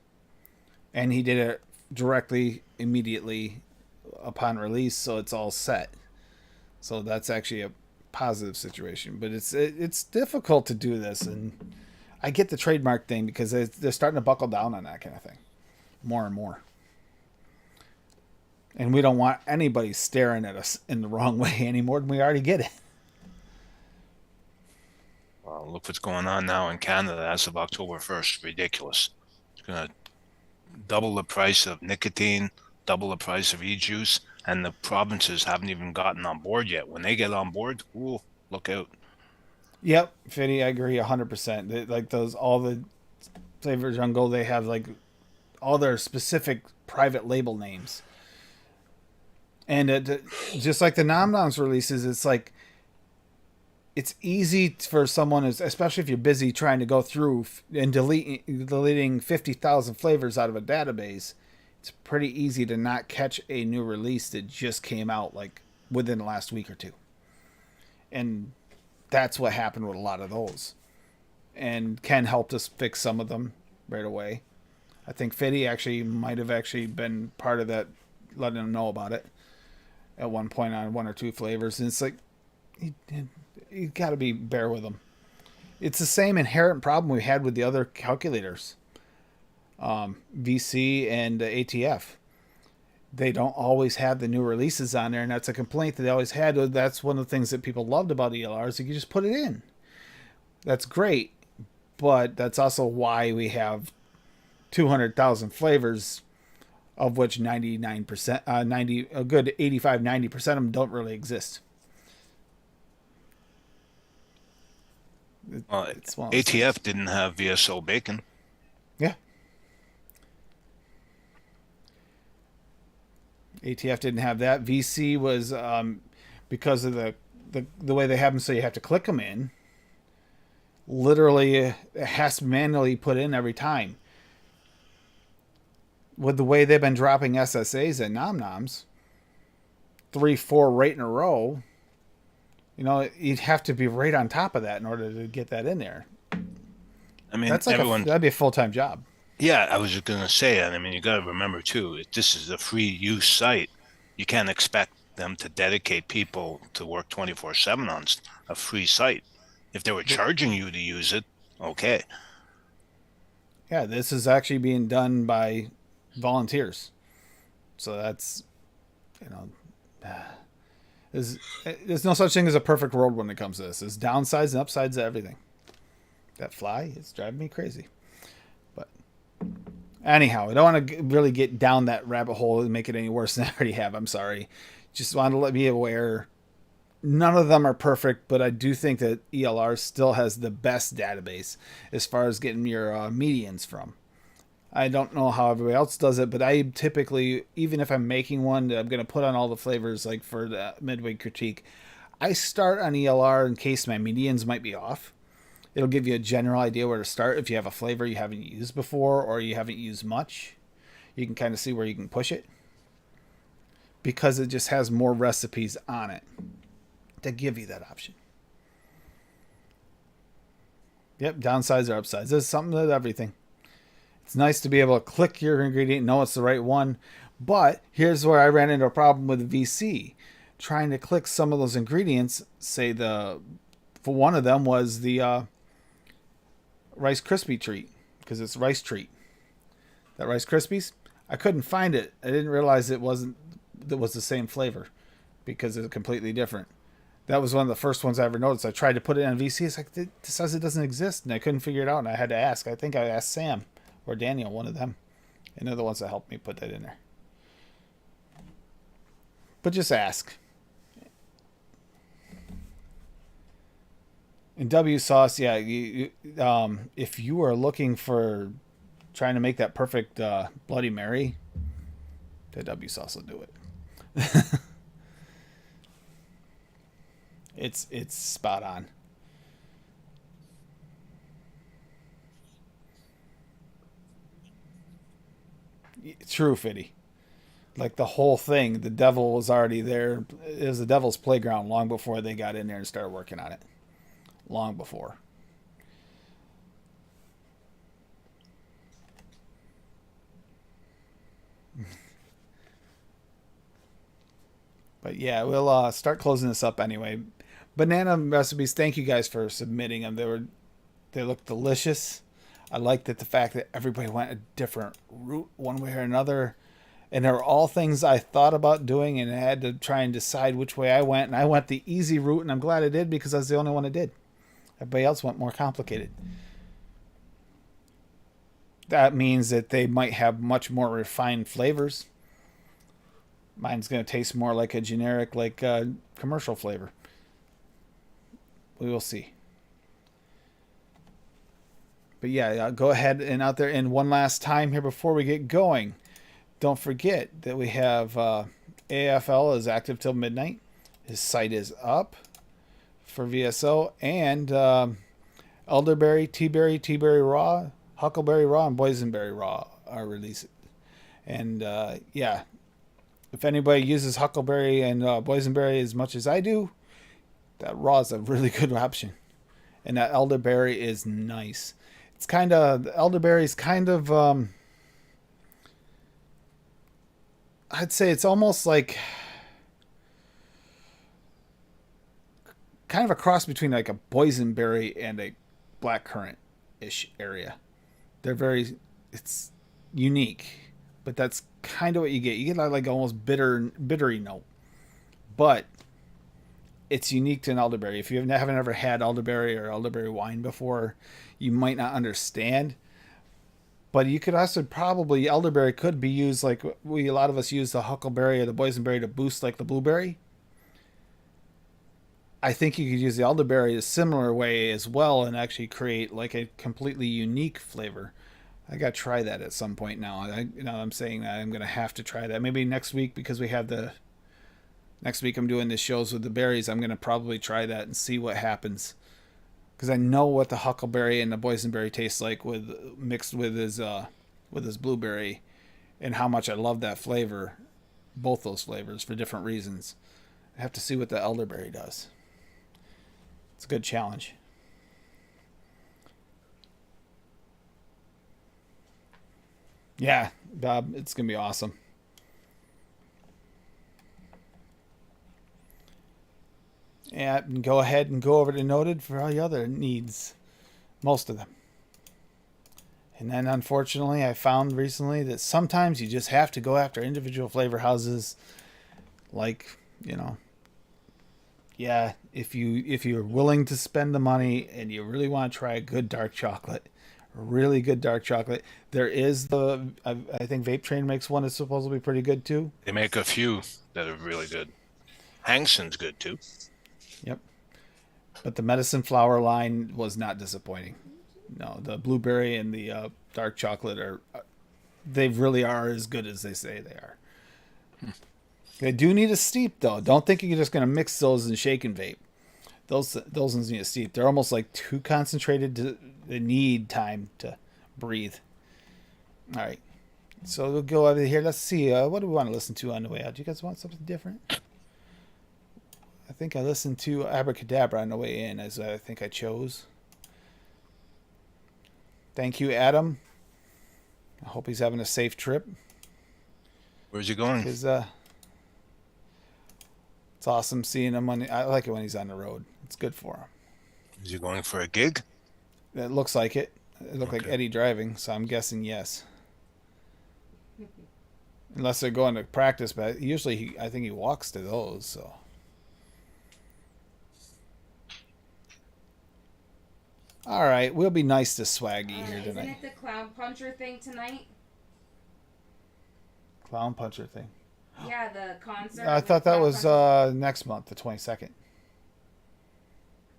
and he did it directly, immediately upon release, so it's all set. So that's actually a positive situation. But it's difficult to do this, and I get the trademark thing because they're starting to buckle down on that kind of thing more and more. And we don't want anybody staring at us in the wrong way any more than we already get it. Well, look what's going on now in Canada as of October 1st. Ridiculous. It's going to double the price of nicotine, double the price of e-juice, and the provinces haven't even gotten on board yet. When they get on board, ooh, look out. Yep, Fitty, I agree 100%. Like those, all the Flavor Jungle, they have like all their specific private label names. And just like the Nom Noms releases, it's like it's easy for someone, especially if you're busy trying to go through and deleting 50,000 flavors out of a database. It's pretty easy to not catch a new release that just came out like within the last week or two. And that's what happened with a lot of those. And Ken helped us fix some of them right away. I think Fitty actually might have actually been part of that, letting them know about it at one point on one or two flavors. And it's like, you got to bear with them. It's the same inherent problem we had with the other calculators, VC and ATF. They don't always have the new releases on there, and that's a complaint that they always had. That's one of the things that people loved about ELR is you can just put it in. That's great, but that's also why we have 200,000 flavors, of which 99%, a good 85-90% of them don't really exist. It's ATF didn't have VSO bacon. Yeah. ATF didn't have that. VC was because of the way they have them, so you have to click them in. Literally, it has to manually put in every time. With the way they've been dropping SSAs and Nom Noms, 3-4 right in a row, you know, you'd have to be right on top of that in order to get that in there. I mean, that's like that'd be a full-time job. Yeah, I was just going to say that. I mean, you got to remember, too, this is a free use site. You can't expect them to dedicate people to work 24/7 on a free site. If they were charging you to use it, okay. Yeah, this is actually being done by volunteers. So that's, you know, there's no such thing as a perfect world when it comes to this. There's downsides and upsides to everything. That fly is driving me crazy. But anyhow, I don't want to really get down that rabbit hole and make it any worse than I already have. I'm sorry. Just want to let me aware. None of them are perfect, but I do think that ELR still has the best database as far as getting your medians from. I don't know how everybody else does it, but I typically, even if I'm making one that I'm going to put on all the flavors, like for the midway critique, I start on ELR in case my medians might be off. It'll give you a general idea where to start if you have a flavor you haven't used before or you haven't used much. You can kind of see where you can push it because it just has more recipes on it to give you that option. Yep, downsides or upsides. There's something to everything. It's nice to be able to click your ingredient and know it's the right one. But here's where I ran into a problem with VC. Trying to click some of those ingredients, say for one of them was the Rice Krispie treat, because it's rice treat. That Rice Krispies, I couldn't find it. I didn't realize it was the same flavor because it's completely different. That was one of the first ones I ever noticed. I tried to put it on VC. It's like, it says it doesn't exist. And I couldn't figure it out. And I had to ask. I think I asked Sam or Daniel, one of them. And they're the ones that helped me put that in there. But just ask. In W sauce, yeah, if you are looking for trying to make that perfect Bloody Mary, the W sauce will do it. It's spot on. True, Fitty. Like the whole thing, the devil was already there. It was the devil's playground long before they got in there and started working on it. Long before. But yeah, we'll start closing this up anyway. Banana recipes, thank you guys for submitting them. They look delicious. I liked the fact that everybody went a different route one way or another. And they were all things I thought about doing, and I had to try and decide which way I went. And I went the easy route, and I'm glad I did because I was the only one that did. Everybody else went more complicated. That means that they might have much more refined flavors. Mine's going to taste more like a generic, commercial flavor. We will see. But yeah, go ahead and out there. And one last time here before we get going, don't forget that we have AFL is active till midnight. His site is up for VSO. And Elderberry, Teaberry Raw, Huckleberry Raw, and Boysenberry Raw are released. And yeah, if anybody uses Huckleberry and Boysenberry as much as I do, that Raw is a really good option. And that Elderberry is nice. It's kind of, the Elderberry is kind of, I'd say it's almost like kind of a cross between like a boysenberry and a blackcurrant-ish area. It's unique, but that's kind of what you get. You get like almost bittery note, but it's unique to an elderberry. If you haven't ever had elderberry or elderberry wine before, you might not understand. But you could also probably, elderberry could be used like a lot of us use the huckleberry or the boysenberry to boost like the blueberry. I think you could use the elderberry a similar way as well and actually create like a completely unique flavor. I got to try that at some point now. I'm saying that I'm going to have to try that. Maybe next week, because we have next week I'm doing the shows with the berries. I'm going to probably try that and see what happens. Because I know what the huckleberry and the boysenberry tastes like mixed with his blueberry, and how much I love that flavor, both those flavors for different reasons. I have to see what the elderberry does. It's a good challenge. Yeah, Bob, it's gonna be awesome. Yeah, and go ahead and go over to Noted for all the other needs. Most of them. And then, unfortunately, I found recently that sometimes you just have to go after individual flavor houses. Like, yeah, if you're willing to spend the money and you really want to try a good dark chocolate, really good dark chocolate, there is I think Vape Train makes one that's supposedly pretty good too. They make a few that are really good. Hangson's good too. Yep. But the Medicine Flower line was not disappointing. No, the blueberry and the dark chocolate they really are as good as they say they are. They do need a steep though. Don't think you're just going to mix those and shake and vape. Those ones need a steep. They're almost like too concentrated. They need time to breathe. All right. So we'll go over here. Let's see. What do we want to listen to on the way out? Do you guys want something different? I think I listened to Abracadabra on the way in, as I think I chose. Thank you, Adam. I hope he's having a safe trip. Where's he going? It's awesome seeing him. I like it when he's on the road. It's good for him. Is he going for a gig? It looks like it. It looked like Eddie driving, so I'm guessing yes. Unless they're going to practice, but usually I think he walks to those, so. All right, we'll be nice to Swaggy here tonight. Isn't it the Clown Puncher thing tonight? Clown Puncher thing. Yeah, the concert. I thought that was next month, the 22nd.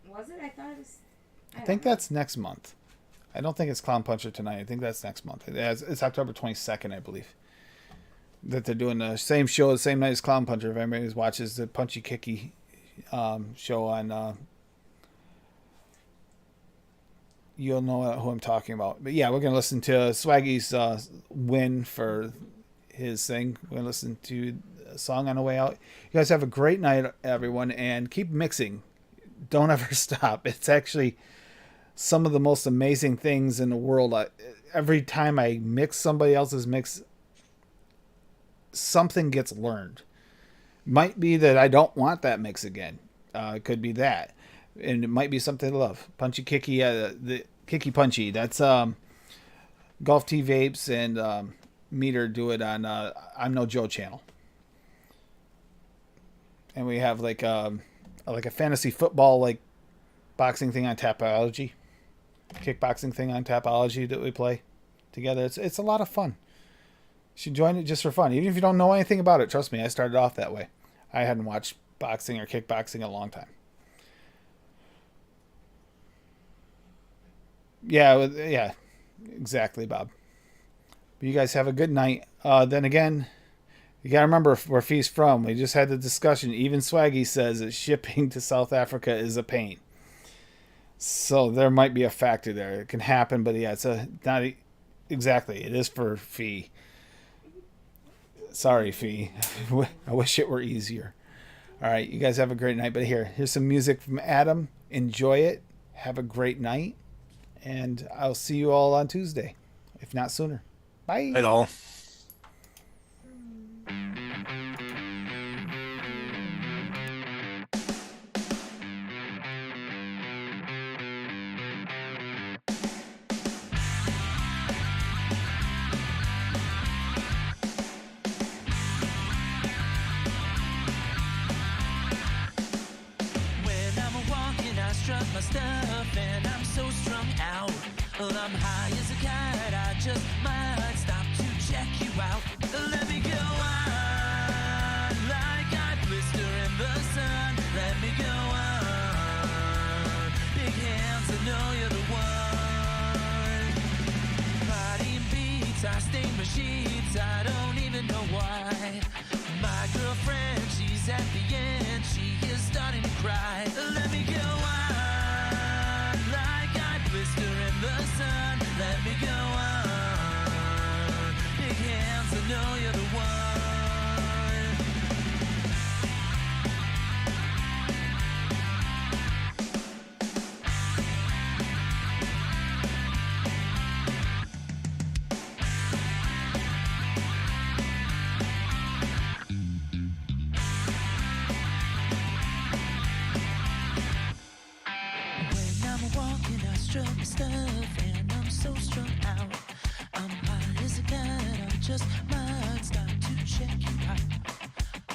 Was it? I thought it was. I think that's next month. I don't think it's Clown Puncher tonight. I think that's next month. It's October 22nd, I believe. That they're doing the same show the same night as Clown Puncher. If anybody watches the Punchy Kicky show on, you'll know who I'm talking about. But yeah, we're going to listen to Swaggy's win for his thing. We're going to listen to a song on the way out. You guys have a great night, everyone, and keep mixing. Don't ever stop. It's actually some of the most amazing things in the world. Every time I mix somebody else's mix, something gets learned. Might be that I don't want that mix again. It could be that. And it might be something to love. Punchy Kicky, the Kicky Punchy. That's Golf T Vapes and Meter do it on I'm No Joe channel. And we have like a fantasy football like boxing thing on Tapology. Kickboxing thing on Tapology that we play together. It's a lot of fun. You should join it just for fun. Even if you don't know anything about it, trust me, I started off that way. I hadn't watched boxing or kickboxing in a long time. Yeah, exactly, Bob. But you guys have a good night. Then again, you got to remember where Fee's from. We just had the discussion. Even Swaggy says that shipping to South Africa is a pain. So there might be a factor there. It can happen, but yeah, not exactly. It is for Fee. Sorry, Fee. I wish it were easier. All right, you guys have a great night. But here's some music from Adam. Enjoy it. Have a great night. And I'll see you all on Tuesday, if not sooner. Bye. Right all. Struck my stuff and I'm so strung out. Well, I'm high as a kite. I just might stop to check you out. Let me go on like I blister in the sun. Let me go on. Big hands, I know you're the one. Body and beats, I stain my sheets. I don't even know why. My girlfriend, she's at the end. She is starting to cry. Let me go on. Blister in the sun, let me go on. Big hands, I know you're the struck my stuff and I'm so strung out. I'm high as a kite, I just might stop to check you out.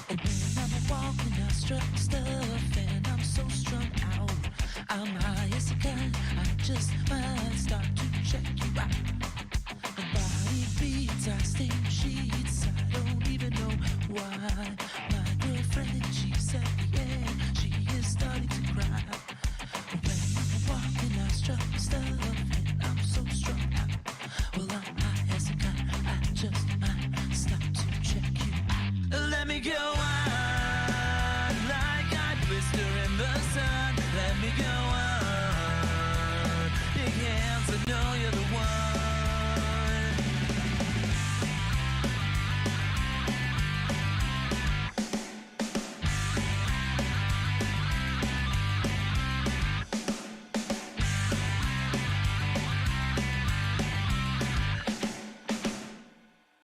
And when I'm walking, I struck my stuff and I'm so strung out. I'm high as a kite, I just might stop to check you out. My body beats, I stain sheets, I don't even know why. My girlfriend, she's at the end, she is starting to cry. I struck my stuff and I'm so strung out. Well, I'm high as a kite, I just might stop to check you out. Let me go.